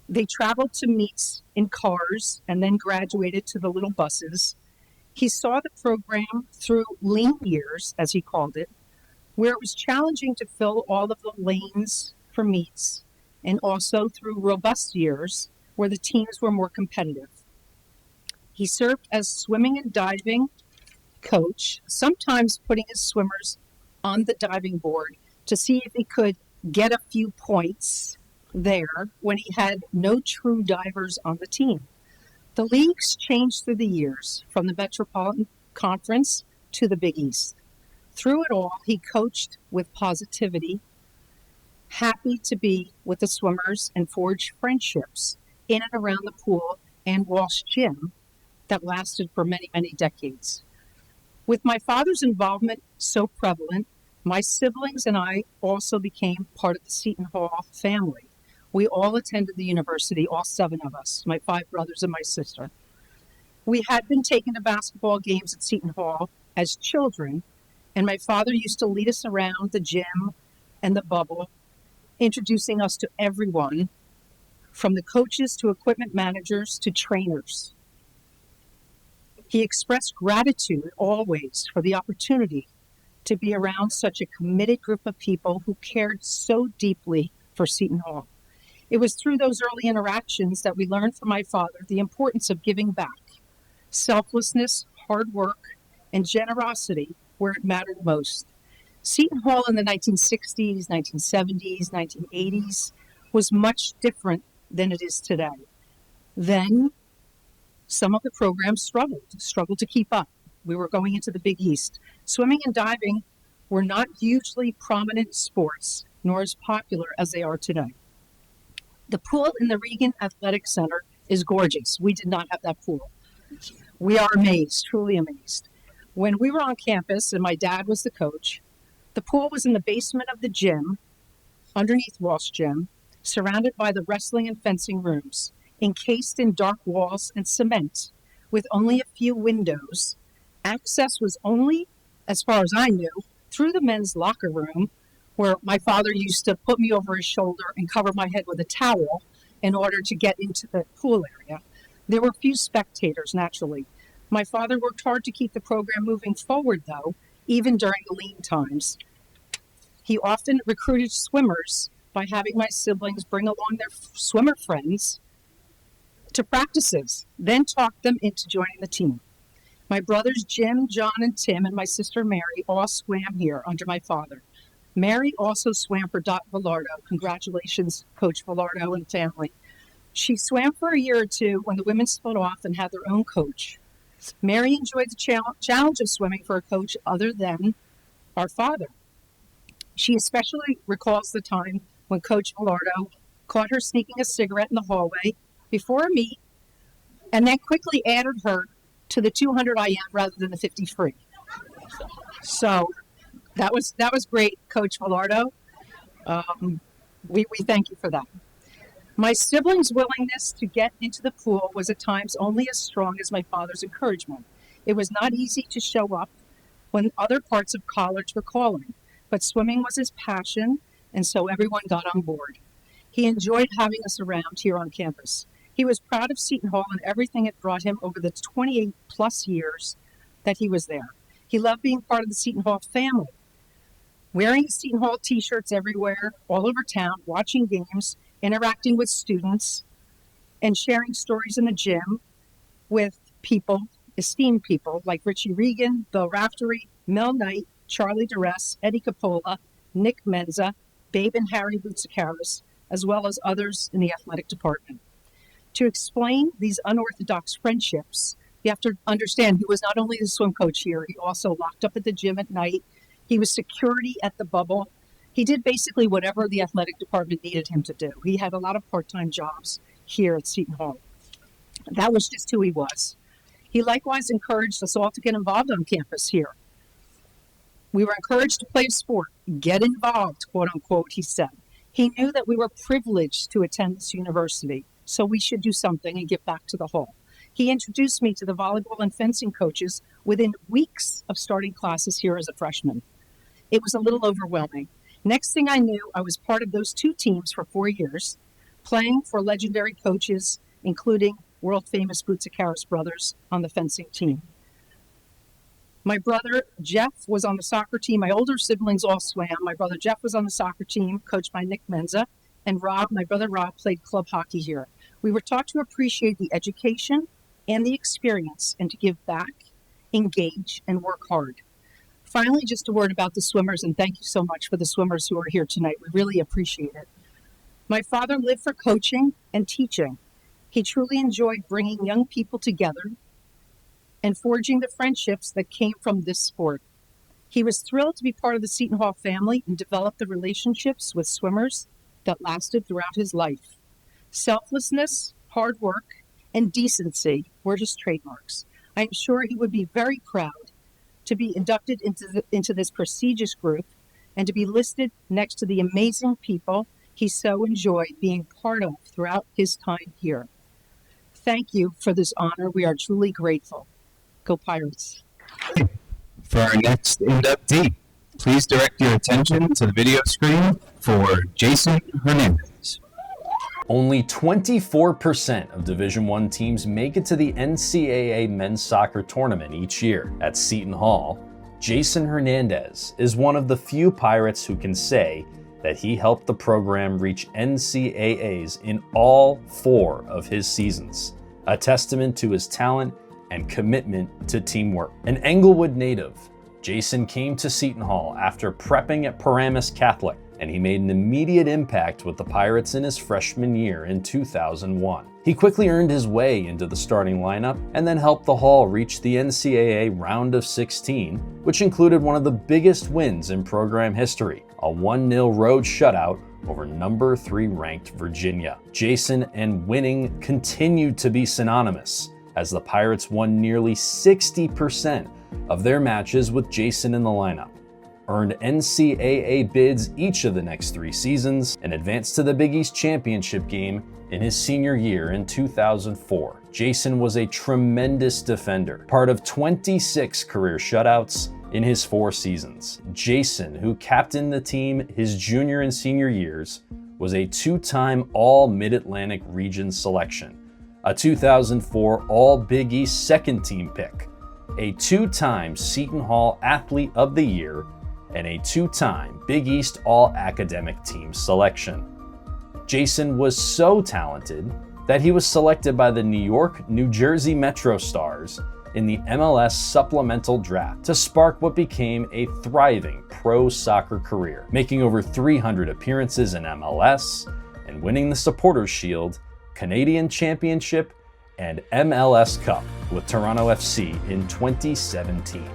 They traveled to meets in cars and then graduated to the little buses. He saw the program through lean years, as he called it, where it was challenging to fill all of the lanes for meets, and also through robust years where the teams were more competitive. He served as swimming and diving coach, sometimes putting his swimmers on the diving board to see if he could get a few points there when he had no true divers on the team. The leagues changed through the years, from the Metropolitan Conference to the Big East. Through it all, he coached with positivity, happy to be with the swimmers and forge friendships in and around the pool and Walsh Gym that lasted for many, many decades. With my father's involvement so prevalent, my siblings and I also became part of the Seton Hall family. We all attended the university, all 7 of us, my 5 brothers and my sister. We had been taken to basketball games at Seton Hall as children, and my father used to lead us around the gym and the bubble, introducing us to everyone, from the coaches to equipment managers to trainers. He expressed gratitude always for the opportunity to be around such a committed group of people who cared so deeply for Seton Hall. It was through those early interactions that we learned from my father the importance of giving back, selflessness, hard work, and generosity where it mattered most. Seton Hall in the 1960s, 1970s, 1980s was much different than it is today. Then some of the programs struggled to keep up. We were going into the Big East. Swimming and diving were not hugely prominent sports, nor as popular as they are today. The pool in the Regan Athletic Center is gorgeous. We did not have that pool. We are amazed, truly amazed. When we were on campus and my dad was the coach, the pool was in the basement of the gym, underneath Walsh Gym, surrounded by the wrestling and fencing rooms, encased in dark walls and cement, with only a few windows. Access was only, as far as I knew, through the men's locker room, where my father used to put me over his shoulder and cover my head with a towel in order to get into the pool area. There were few spectators, naturally. My father worked hard to keep the program moving forward, though, even during the lean times. He often recruited swimmers by having my siblings bring along their swimmer friends to practices, then talked them into joining the team. My brothers Jim, John, and Tim, and my sister Mary all swam here under my father. Mary also swam for Dot Villardo. Congratulations, Coach Villardo and family. She swam for a year or two when the women split off and had their own coach. Mary enjoyed the challenge of swimming for a coach other than our father. She especially recalls the time when Coach Villardo caught her sneaking a cigarette in the hallway before a meet and then quickly added her to the 200 IM rather than the 50 free. So that was great, Coach Villardo. We thank you for that. My siblings' willingness to get into the pool was at times only as strong as my father's encouragement. It was not easy to show up when other parts of college were calling, but swimming was his passion, and so everyone got on board. He enjoyed having us around here on campus. He was proud of Seton Hall and everything it brought him over the 28 plus years that he was there. He loved being part of the Seton Hall family, wearing Seton Hall t-shirts everywhere, all over town, watching games, interacting with students, and sharing stories in the gym with people, esteemed people like Richie Regan, Bill Raftery, Mel Knight, Charlie Duress, Eddie Capola, Nick Menza, Babe and Harry Boutsikaris, as well as others in the athletic department. To explain these unorthodox friendships, you have to understand he was not only the swim coach here, he also locked up at the gym at night. He was security at the bubble. He did basically whatever the athletic department needed him to do. He had a lot of part-time jobs here at Seton Hall. That was just who he was. He likewise encouraged us all to get involved on campus here. We were encouraged to play a sport, get involved, quote unquote, he said. He knew that we were privileged to attend this university. so we should do something and give back to the Hall. He introduced me to the volleyball and fencing coaches within weeks of starting classes here as a freshman. It was a little overwhelming. Next thing I knew, I was part of those two teams for 4 years, playing for legendary coaches, including world-famous Boutsikaris brothers on the fencing team. My brother Jeff was on the soccer team. My older siblings all swam. My brother Jeff was on the soccer team, coached by Nick Menza. And Rob, my brother Rob, played club hockey here. We were taught to appreciate the education and the experience and to give back, engage, and work hard. Finally, just a word about the swimmers, and thank you so much for the swimmers who are here tonight. We really appreciate it. My father lived for coaching and teaching. He truly enjoyed bringing young people together and forging the friendships that came from this sport. He was thrilled to be part of the Seton Hall family and develop the relationships with swimmers that lasted throughout his life. Selflessness, hard work, and decency were his trademarks. I am sure he would be very proud to be inducted into this prestigious group and to be listed next to the amazing people he so enjoyed being part of throughout his time here. Thank you for this honor. We are truly grateful. Go Pirates. For our next inductee, please direct your attention to the video screen for Jason Hernandez. Only 24% of Division I teams make it to the NCAA men's soccer tournament each year. At Seton Hall, Jason Hernandez is one of the few Pirates who can say that he helped the program reach NCAAs in all 4 of his seasons, a testament to his talent and commitment to teamwork. An Englewood native, Jason came to Seton Hall after prepping at Paramus Catholic, and he made an immediate impact with the Pirates in his freshman year in 2001. He quickly earned his way into the starting lineup and then helped the Hall reach the NCAA round of 16, which included one of the biggest wins in program history, a 1-0 road shutout over number 3 ranked Virginia. Jason and winning continued to be synonymous, as the Pirates won nearly 60% of their matches with Jason in the lineup, earned NCAA bids each of the next 3 seasons, and advanced to the Big East Championship game in his senior year in 2004. Jason was a tremendous defender, part of 26 career shutouts in his 4 seasons. Jason, who captained the team his junior and senior years, was a 2-time All-Mid-Atlantic Region selection, a 2004 All-Big East second team pick, a 2-time Seton Hall Athlete of the Year, and a 2-time Big East All-Academic Team selection. Jason was so talented that he was selected by the New York, New Jersey Metro Stars in the MLS supplemental draft to spark what became a thriving pro soccer career, making over 300 appearances in MLS and winning the Supporters Shield, Canadian Championship, and MLS Cup with Toronto FC in 2017.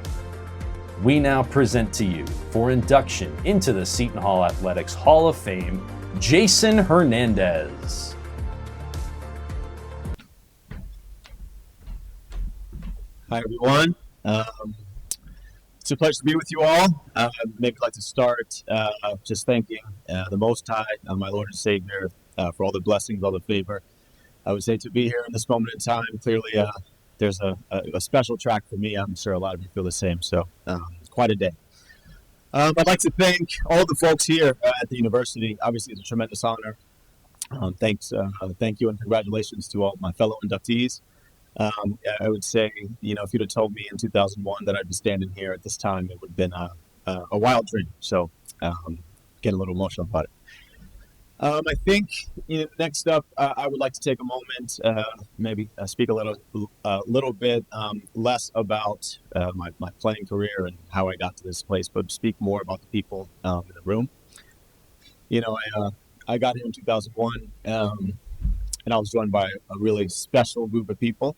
We now present to you, for induction into the Seton Hall Athletics Hall of Fame, Jason Hernandez. Hi, everyone. It's a pleasure to be with you all. Maybe I'd like to start just thanking the Most High, my Lord and Savior, for all the blessings, all the favor. I would say to be here in this moment in time, clearly there's a special track for me. I'm sure a lot of you feel the same, so quite a day. I'd like to thank all the folks here at the university. Obviously, it's a tremendous honor. Thank you and congratulations to all my fellow inductees. I would say, if you'd have told me in 2001 that I'd be standing here at this time, it would have been a wild dream. So, getting a little emotional about it. I think next up, I would like to take a moment, maybe speak a little bit less about my playing career and how I got to this place, but speak more about the people in the room. I got here in 2001, and I was joined by a really special group of people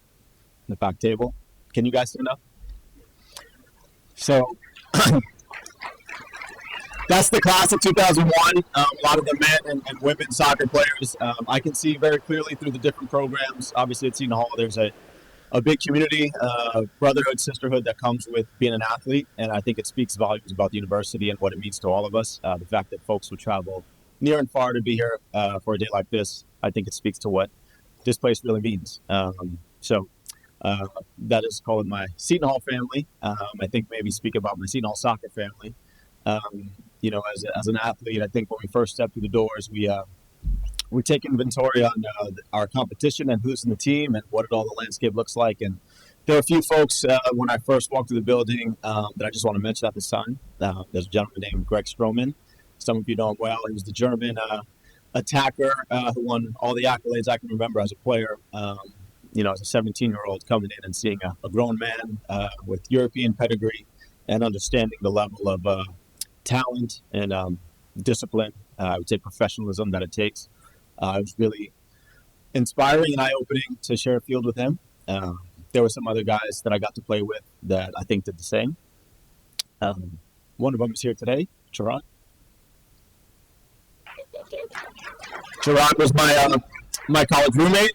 in the back table. Can you guys stand up? So that's the class of 2001. A lot of the men and women soccer players. I can see very clearly through the different programs. Obviously, at Seton Hall, there's a big community, brotherhood, sisterhood that comes with being an athlete, and I think it speaks volumes about the university and what it means to all of us. The fact that folks would travel near and far to be here for a day like this, I think it speaks to what this place really means. That is called my Seton Hall family. I think maybe speak about my Seton Hall soccer family. As an athlete, I think when we first stepped through the doors, we take inventory on our competition and who's in the team and what all the landscape looks like. And there are a few folks when I first walked through the building that I just want to mention at this time. There's a gentleman named Greg Stroman. Some of you know him well. He was the German attacker who won all the accolades I can remember as a player. As a 17-year-old coming in and seeing a grown man with European pedigree and understanding the level of talent and discipline, I would say professionalism that it takes. It was really inspiring and eye-opening to share a field with him. There were some other guys that I got to play with that I think did the same. One of them is here today, Gerard. Gerard was my college roommate.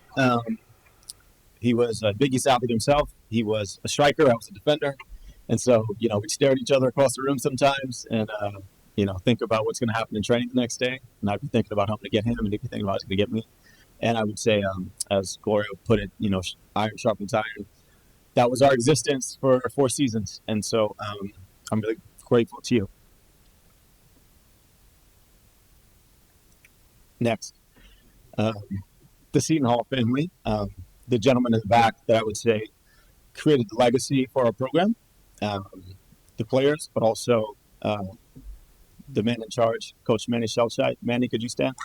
He was a Big East athlete himself. He was a striker. I was a defender. And so, we'd stare at each other across the room sometimes and, think about what's going to happen in training the next day. And I'd be thinking about how I'm going to get him and he'd be thinking about how he's going to get me. And I would say, as Gloria put it, iron sharpens iron. That was our existence for 4 seasons. And so I'm really grateful to you. Next, the Seton Hall family. The gentleman in the back that I would say created the legacy for our program, the players, but also the man in charge, Coach Manny Shelshite. Manny, could you stand?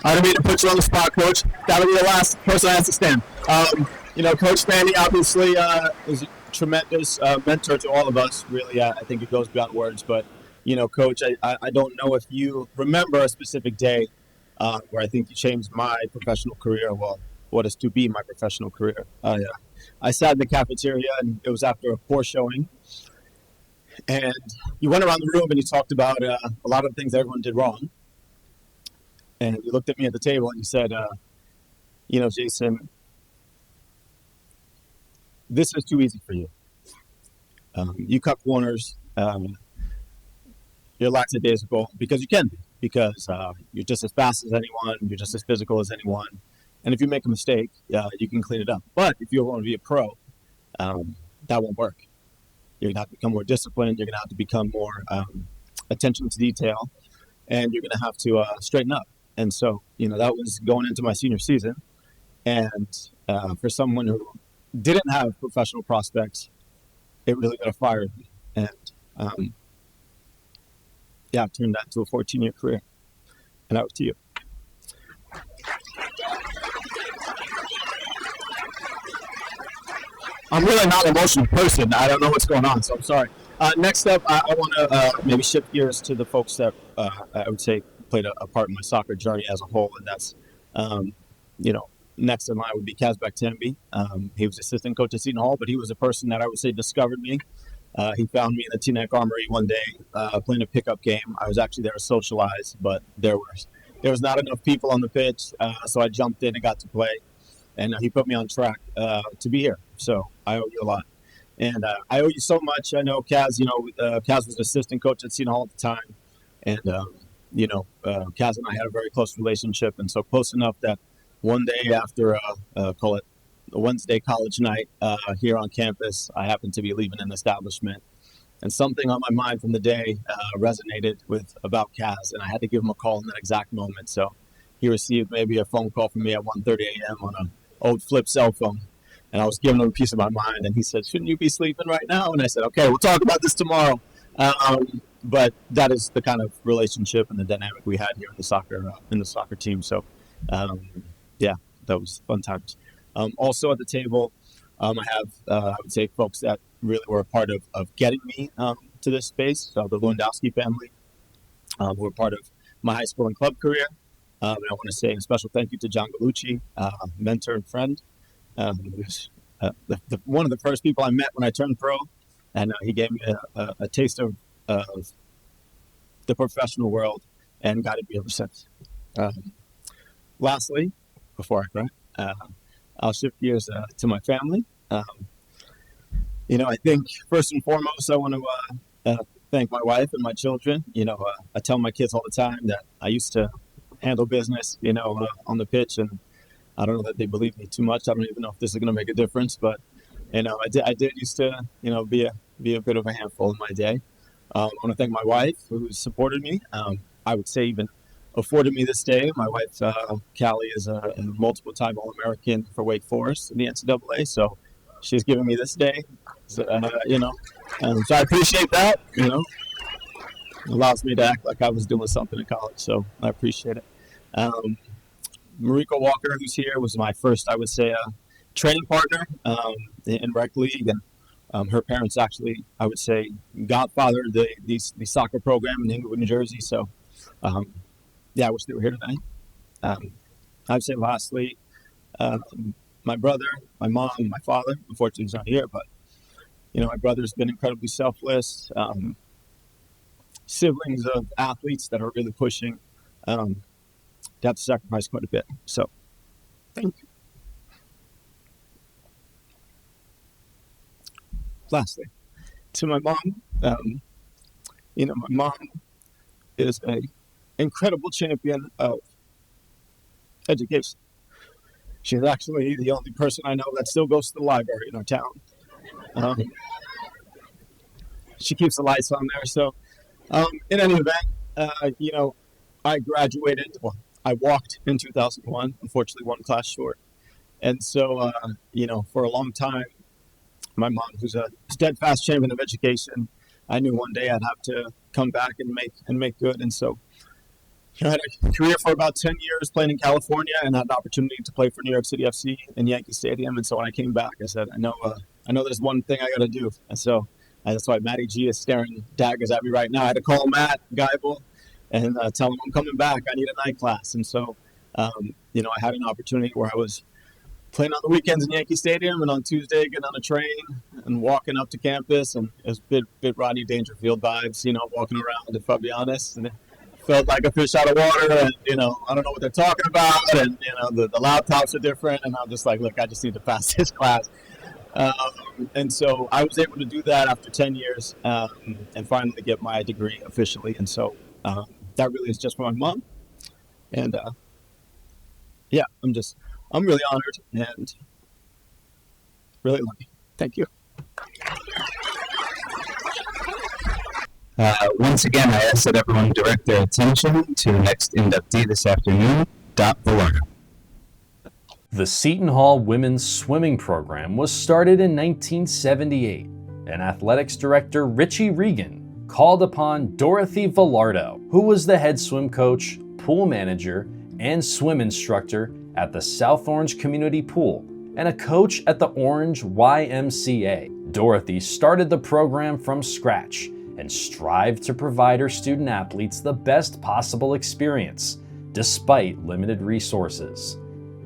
I don't mean to put you on the spot, Coach. That'll be the last person that has to stand. Coach Manny obviously is a tremendous mentor to all of us. Really, I think it goes beyond words, but Coach, I don't know if you remember a specific day where I think you changed my professional career. Well, what is to be my professional career. I sat in the cafeteria, and it was after a poor showing. And you went around the room, and you talked about a lot of things that everyone did wrong. And you looked at me at the table, and you said, Jason, this is too easy for you. You cut corners. You're lackadaisical because you can be, because you're just as fast as anyone, you're just as physical as anyone, and if you make a mistake, you can clean it up. But if you want to be a pro, that won't work. You're going to have to become more disciplined, you're going to have to become more attention to detail, and you're going to have to straighten up. And so, that was going into my senior season, and for someone who didn't have professional prospects, it really got fired me. And turned that into a 14-year career. And out to you. I'm really not an emotional person. I don't know what's going on, so I'm sorry. Next up, I want to maybe shift gears to the folks that I would say played a part in my soccer journey as a whole, and that's, next in line would be Kazbek Tambi. He was assistant coach at Seton Hall, but he was a person that I would say discovered me. He found me in the Teaneck Armory one day playing a pickup game. I was actually there to socialize, but there was not enough people on the pitch, so I jumped in and got to play. And he put me on track to be here. So I owe you a lot. And I owe you so much. I know Kaz, Kaz was assistant coach at Seton Hall at the time. And, Kaz and I had a very close relationship. And so close enough that one day after, call it a Wednesday college night here on campus, I happened to be leaving an establishment. And something on my mind from the day resonated about Kaz. And I had to give him a call in that exact moment. So he received maybe a phone call from me at 1:30 a.m. on an old flip cell phone. And I was giving him a piece of my mind. And he said, "Shouldn't you be sleeping right now?" And I said, "Okay, we'll talk about this tomorrow." But that is the kind of relationship and the dynamic we had here in the soccer team. So, that was fun times. Also at the table, I have, I would say, folks that really were a part of getting me to this space. So the Lewandowski family were part of my high school and club career. And I want to say a special thank you to John Gallucci, mentor and friend. He was one of the first people I met when I turned pro, and he gave me a taste of the professional world and guided me ever since. Lastly, before I cry, I'll shift gears to my family. I think first and foremost, I want to thank my wife and my children. I tell my kids all the time that I used to handle business, on the pitch, and I don't know that they believe me too much. I don't even know if this is going to make a difference, but I did used to, be a bit of a handful in my day. I want to thank my wife who supported me. I would say even afforded me this day. My wife, Callie, is a multiple-time All-American for Wake Forest in the NCAA, so she's giving me this day. So, so I appreciate that. It allows me to act like I was doing something in college, so I appreciate it. Mariko Walker, who's here, was my first, I would say, training partner in rec league, and her parents actually, I would say, godfathered the soccer program in Inglewood, New Jersey. So, I wish they were here today. I'd say lastly, my brother, my mom, my father. Unfortunately, he's not here, but my brother's been incredibly selfless. Siblings of athletes that are really pushing. They have to sacrifice quite a bit. So, thank you. Lastly, to my mom, my mom is a incredible champion of education. She's actually the only person I know that still goes to the library in our town. She keeps the lights on there. So, in any event, I graduated. Well, I walked in 2001. Unfortunately, one class short. And so, for a long time, my mom, who's a steadfast champion of education, I knew one day I'd have to come back and make good. And so, I had a career for about 10 years playing in California, and had an opportunity to play for New York City FC in Yankee Stadium. And so when I came back, I said, I know there's one thing I got to do. And so that's why Matty G is staring daggers at me right now. I had to call Matt Geibel and tell him I'm coming back. I need a night class. And so, I had an opportunity where I was playing on the weekends in Yankee Stadium, and on Tuesday getting on a train and walking up to campus, and it was bit Rodney Dangerfield vibes, walking around, if I'll be honest, and it felt like a fish out of water, and I don't know what they're talking about, and the laptops are different, and I'm just like, look, I just need to pass this class. And so I was able to do that after 10 years, and finally get my degree officially, and so that really is just for my mom, and I'm really honored and really lucky. Thank you. Once again, I ask that everyone direct their attention to the next inductee this afternoon, Dot Velardo. The Seton Hall Women's Swimming Program was started in 1978, and athletics director Richie Regan called upon Dorothy Velardo, who was the head swim coach, pool manager, and swim instructor at the South Orange Community Pool and a coach at the Orange YMCA. Dorothy started the program from scratch and strived to provide her student athletes the best possible experience, despite limited resources.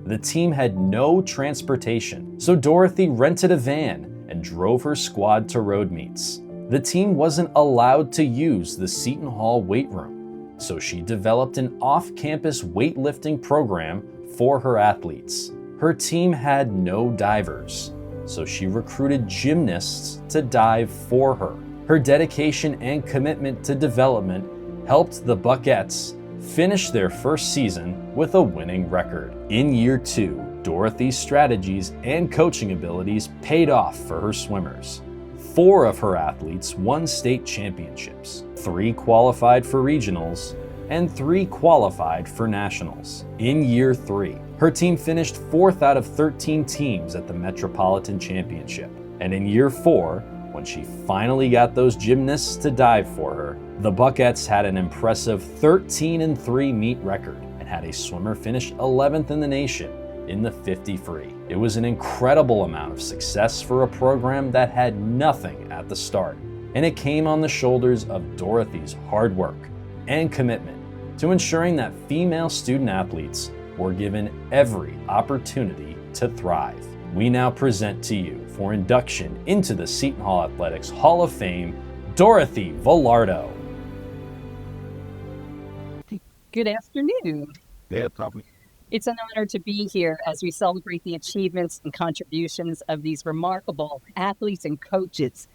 The team had no transportation, so Dorothy rented a van and drove her squad to road meets. The team wasn't allowed to use the Seton Hall weight room, so she developed an off-campus weightlifting program for her athletes. Her team had no divers, so she recruited gymnasts to dive for her. Her dedication and commitment to development helped the Buckettes finish their first season with a winning record. In year 2, Dorothy's strategies and coaching abilities paid off for her swimmers. 4 of her athletes won state championships, 3 qualified for regionals, and 3 qualified for nationals. In year 3, her team finished 4th out of 13 teams at the Metropolitan Championship. And in year 4, when she finally got those gymnasts to dive for her, the Buckettes had an impressive 13-3 meet record and had a swimmer finish 11th in the nation in the 50 free. It was an incredible amount of success for a program that had nothing at the start, and it came on the shoulders of Dorothy's hard work and commitment to ensuring that female student athletes were given every opportunity to thrive. We now present to you, for induction into the Seton Hall Athletics Hall of Fame, Dorothy Velardo. Good afternoon. Yeah, probably. It's an honor to be here as we celebrate the achievements and contributions of these remarkable athletes and coaches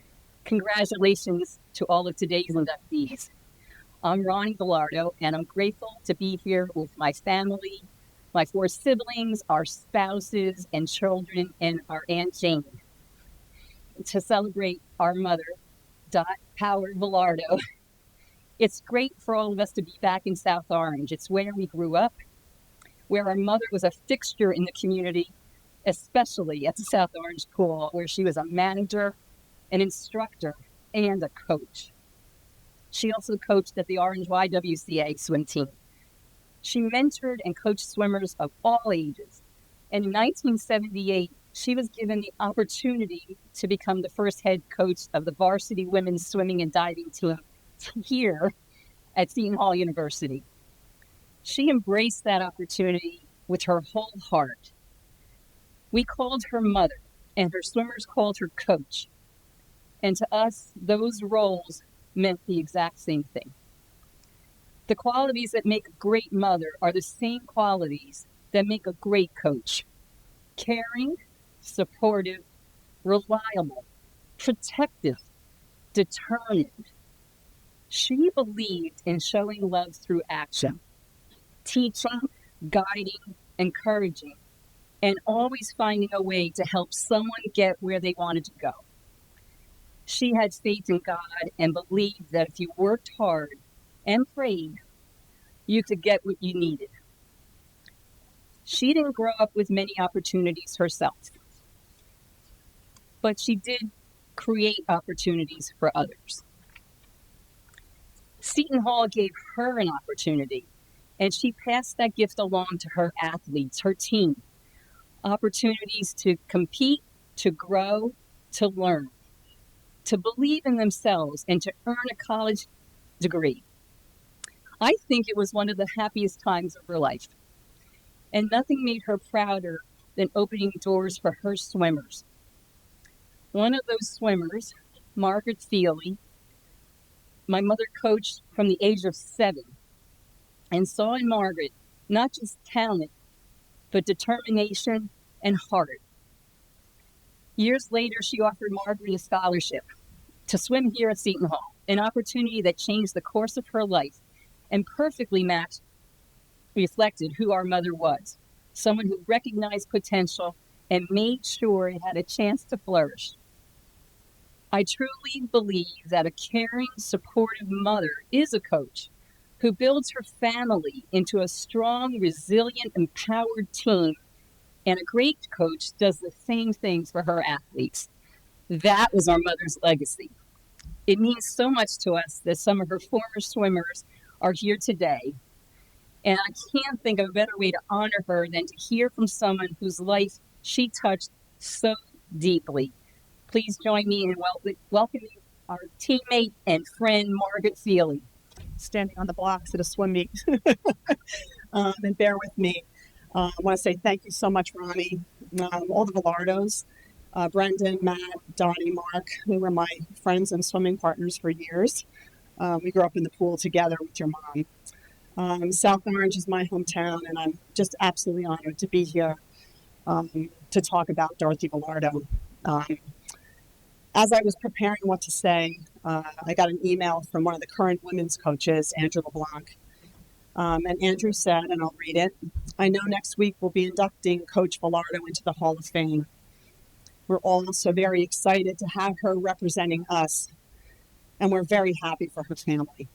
Congratulations to all of today's inductees. I'm Ronnie Gallardo, and I'm grateful to be here with my family, my 4 siblings, our spouses and children, and our Aunt Jane to celebrate our mother, Dot Howard Gallardo. It's great for all of us to be back in South Orange. It's where we grew up, where our mother was a fixture in the community, especially at the South Orange Pool, where she was a manager, an instructor, and a coach. She also coached at the Orange YWCA swim team. She mentored and coached swimmers of all ages. And in 1978, she was given the opportunity to become the first head coach of the varsity women's swimming and diving team here at Seton Hall University. She embraced that opportunity with her whole heart. We called her mother, and her swimmers called her coach. And to us, those roles meant the exact same thing. The qualities that make a great mother are the same qualities that make a great coach. Caring, supportive, reliable, protective, determined. She believed in showing love through action, teaching, guiding, encouraging, and always finding a way to help someone get where they wanted to go. She had faith in God and believed that if you worked hard and prayed, you could get what you needed. She didn't grow up with many opportunities herself, but she did create opportunities for others. Seton Hall gave her an opportunity, and she passed that gift along to her athletes, her team. Opportunities to compete, to grow, to learn, to believe in themselves, and to earn a college degree. I think it was one of the happiest times of her life. And nothing made her prouder than opening doors for her swimmers. One of those swimmers, Margaret Feely, my mother coached from the age of 7 and saw in Margaret not just talent, but determination and heart. Years later, she offered Margaret a scholarship to swim here at Seton Hall, an opportunity that changed the course of her life and perfectly reflected who our mother was, someone who recognized potential and made sure it had a chance to flourish. I truly believe that a caring, supportive mother is a coach who builds her family into a strong, resilient, empowered team. And a great coach does the same things for her athletes. That was our mother's legacy. It means so much to us that some of her former swimmers are here today. And I can't think of a better way to honor her than to hear from someone whose life she touched so deeply. Please join me in welcoming our teammate and friend, Margaret Feely. Standing on the blocks at a swim meet. And bear with me. I want to say thank you so much, Ronnie. All the Gallardos, Brendan, Matt, Donnie, Mark, who were my friends and swimming partners for years. We grew up in the pool together with your mom. South Orange is my hometown, and I'm just absolutely honored to be here to talk about Dorothy Gallardo. As I was preparing what to say, I got an email from one of the current women's coaches, Andrew LeBlanc. And Andrew said, and I'll read it, "I know next week we'll be inducting Coach Gallardo into the Hall of Fame. We're all so very excited to have her representing us, and we're very happy for her family."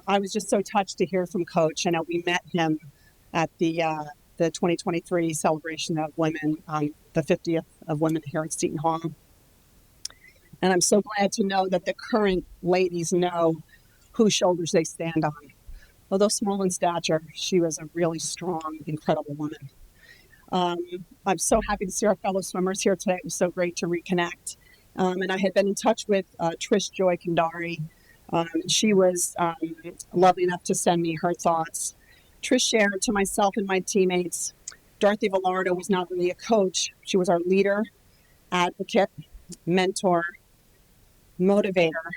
I was just so touched to hear from Coach. I know we met him at the 2023 celebration of women, the 50th of women here at Seton Hall. And I'm so glad to know that the current ladies know whose shoulders they stand on. Although small in stature, she was a really strong, incredible woman. I'm so happy to see our fellow swimmers here today. It was so great to reconnect. And I had been in touch with Trish Joy Kandari. She was lovely enough to send me her thoughts. Trish shared to myself and my teammates, Dorothy Gallardo was not only a coach, she was our leader, advocate, mentor, motivator,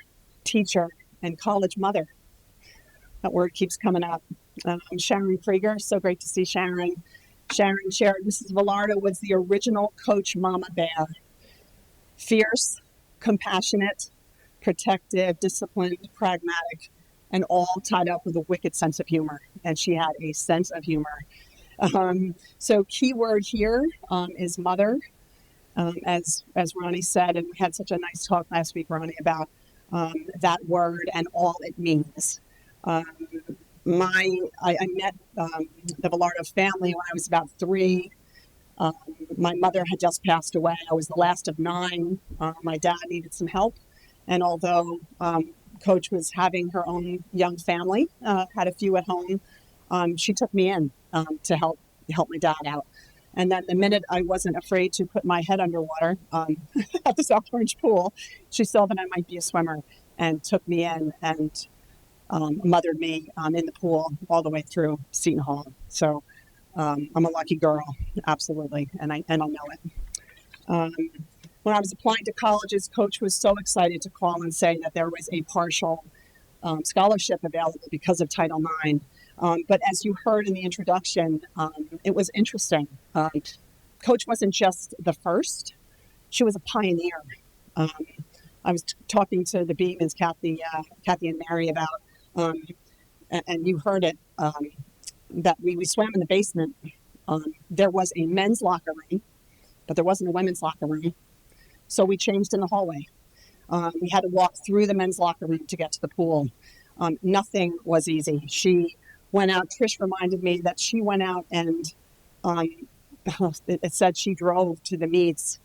teacher, and college mother. That word keeps coming up. Sharon Krieger, so great to see Sharon. Sharon shared Mrs. Gallardo was the original Coach Mama Bear. Fierce, compassionate, protective, disciplined, pragmatic, and all tied up with a wicked sense of humor. And she had a sense of humor. So key word here is mother. As Ronnie said, and we had such a nice talk last week, Ronnie, about that word and all it means. I met the Velardo family when I was about 3. My mother had just passed away. I was the last of 9. My dad needed some help. And although Coach was having her own young family, had a few at home, she took me in to help my dad out. And then the minute I wasn't afraid to put my head underwater at the South Orange pool, she saw that I might be a swimmer and took me in and mothered me in the pool all the way through Seton Hall. So I'm a lucky girl, absolutely, and I'll know it. When I was applying to colleges, Coach was so excited to call and say that there was a partial scholarship available because of Title IX. But as you heard in the introduction, it was interesting. Coach wasn't just the first; she was a pioneer. I was talking to the Beemans, Kathy and Mary, about, and you heard it, that we swam in the basement. There was a men's locker room, but there wasn't a women's locker room. So we changed in the hallway. We had to walk through the men's locker room to get to the pool. Nothing was easy. She went out. Trish reminded me that she went out and it said she drove to the meets.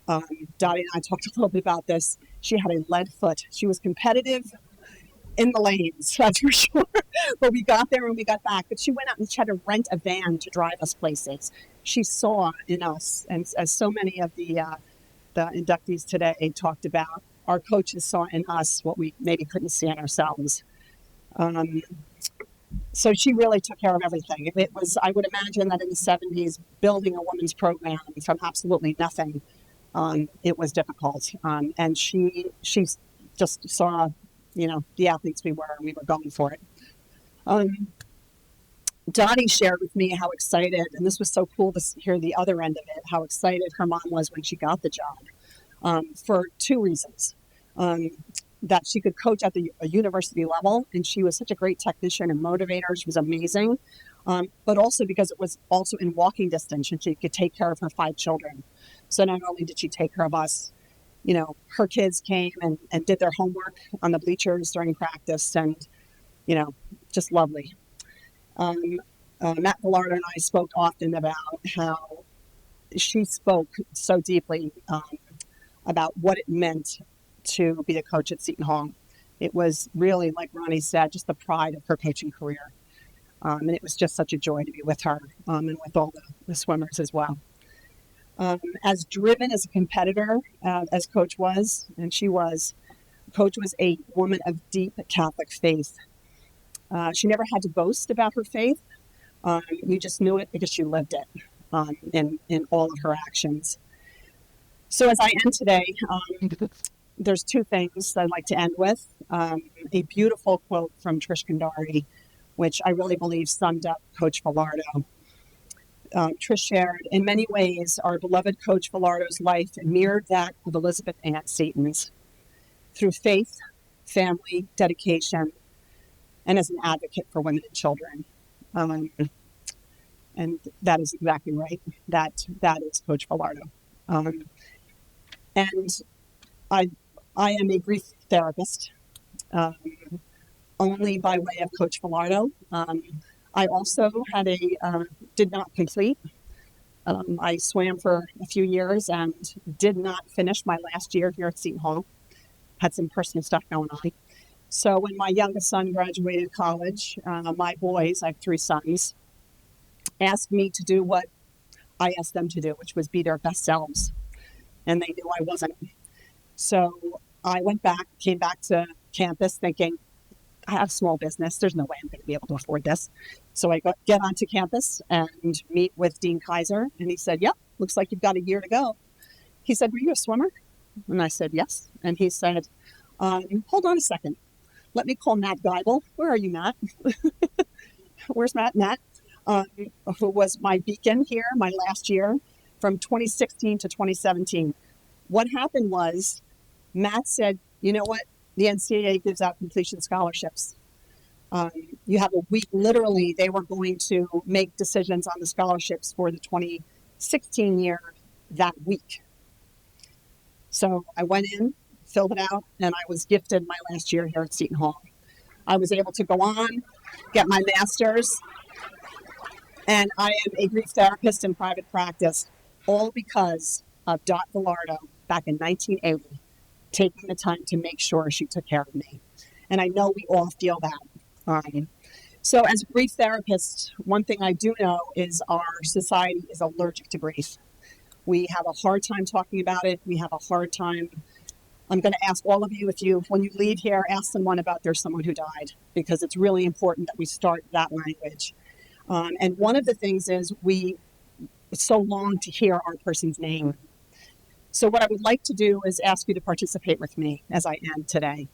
Dottie and I talked a little bit about this. She had a lead foot. She was competitive in the lanes, that's for sure. But we got there and we got back. But she went out and she had to rent a van to drive us places. She saw in us, and as so many of the inductees today talked about, our coaches saw in us what we maybe couldn't see in ourselves. So she really took care of everything. It was, I would imagine that in the 70s, building a women's program from absolutely nothing, it was difficult. And she just saw, the athletes we were, and we were going for it. Dottie shared with me how excited, and this was so cool to hear the other end of it, how excited her mom was when she got the job, for 2 reasons. That she could coach at a university level, and she was such a great technician and motivator. She was amazing. But also because it was also in walking distance, and she could take care of her 5 children. So not only did she take care of us, her kids came and did their homework on the bleachers during practice, and, just lovely. Matt Velardo and I spoke often about how she spoke so deeply about what it meant to be a coach at Seton Hall. It was really, like Ronnie said, just the pride of her coaching career. And it was just such a joy to be with her and with all the swimmers as well. As driven as a competitor as Coach was, and she was, Coach was a woman of deep Catholic faith. She never had to boast about her faith. You just knew it because she lived it in all of her actions. So as I end today, there's 2 things I'd like to end with. A beautiful quote from Trish Kandari, which I really believe summed up Coach Velardo. Trish shared, in many ways, our beloved Coach Velardo's life mirrored that of Elizabeth Ann Seton's. Through faith, family, dedication, and as an advocate for women and children. And that is exactly right. That is Coach Velardo. And I am a grief therapist, only by way of Coach Velardo. I also did not complete. I swam for a few years and did not finish my last year here at Seton Hall. Had some personal stuff going on. So when my youngest son graduated college, my boys, I have 3 sons, asked me to do what I asked them to do, which was be their best selves. And they knew I wasn't. So I came back to campus thinking, I have small business. There's no way I'm going to be able to afford this. So I get onto campus and meet with Dean Kaiser. And he said, yep, looks like you've got a year to go. He said, were you a swimmer? And I said, yes. And he said, hold on a second. Let me call Matt Geibel. Where are you, Matt? Where's Matt? Matt, who was my beacon here, my last year, from 2016 to 2017. What happened was Matt said, you know what? The NCAA gives out completion scholarships. You have a week, literally, they were going to make decisions on the scholarships for the 2016 year that week. So I went in, filled it out, and I was gifted my last year here at Seton Hall. I was able to go on, get my master's, and I am a grief therapist in private practice, all because of Dot Villardo back in 1980, taking the time to make sure she took care of me. And I know we all feel that. So as a grief therapist, one thing I do know is our society is allergic to grief. We have a hard time talking about it. We have a hard time. I'm going to ask all of you, when you leave here, ask someone about there's someone who died, because it's really important that we start that language. And one of the things is we so long to hear our person's name. So what I would like to do is ask you to participate with me as I end today.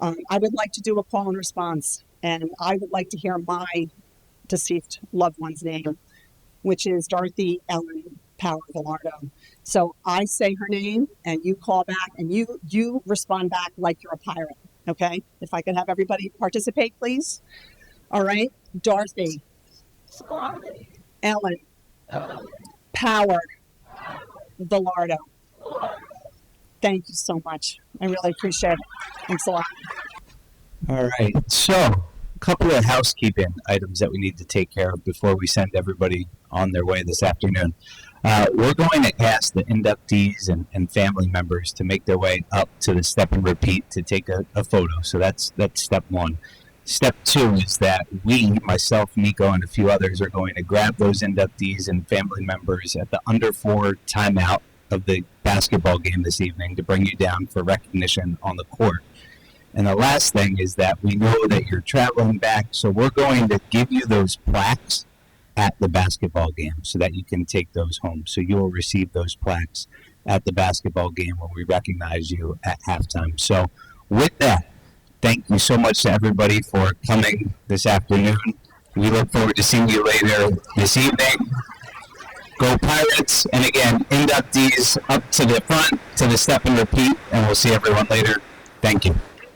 I would like to do a call and response, and I would like to hear my deceased loved one's name, which is Dorothy Ellen Power Villardo. So I say her name, and you call back, and you respond back like you're a pirate, okay? If I could have everybody participate, please. All right, Dorothy Ellen Power Villardo. Thank you so much. I really appreciate it. Thanks a lot. All right. So, a couple of housekeeping items that we need to take care of before we send everybody on their way this afternoon. We're going to ask the inductees and family members to make their way up to the step and repeat to take a photo. So that's step one. Step two is that we, myself, Nico, and a few others are going to grab those inductees and family members at the under 4 timeout of the basketball game this evening to bring you down for recognition on the court. And the last thing is that we know that you're traveling back, so we're going to give you those plaques at the basketball game so that you can take those home. So you will receive those plaques at the basketball game when we recognize you at halftime. So with that, thank you so much to everybody for coming this afternoon. We look forward to seeing you later this evening. Go Pirates. And again, inductees up to the front, to the step and repeat, and we'll see everyone later. Thank you.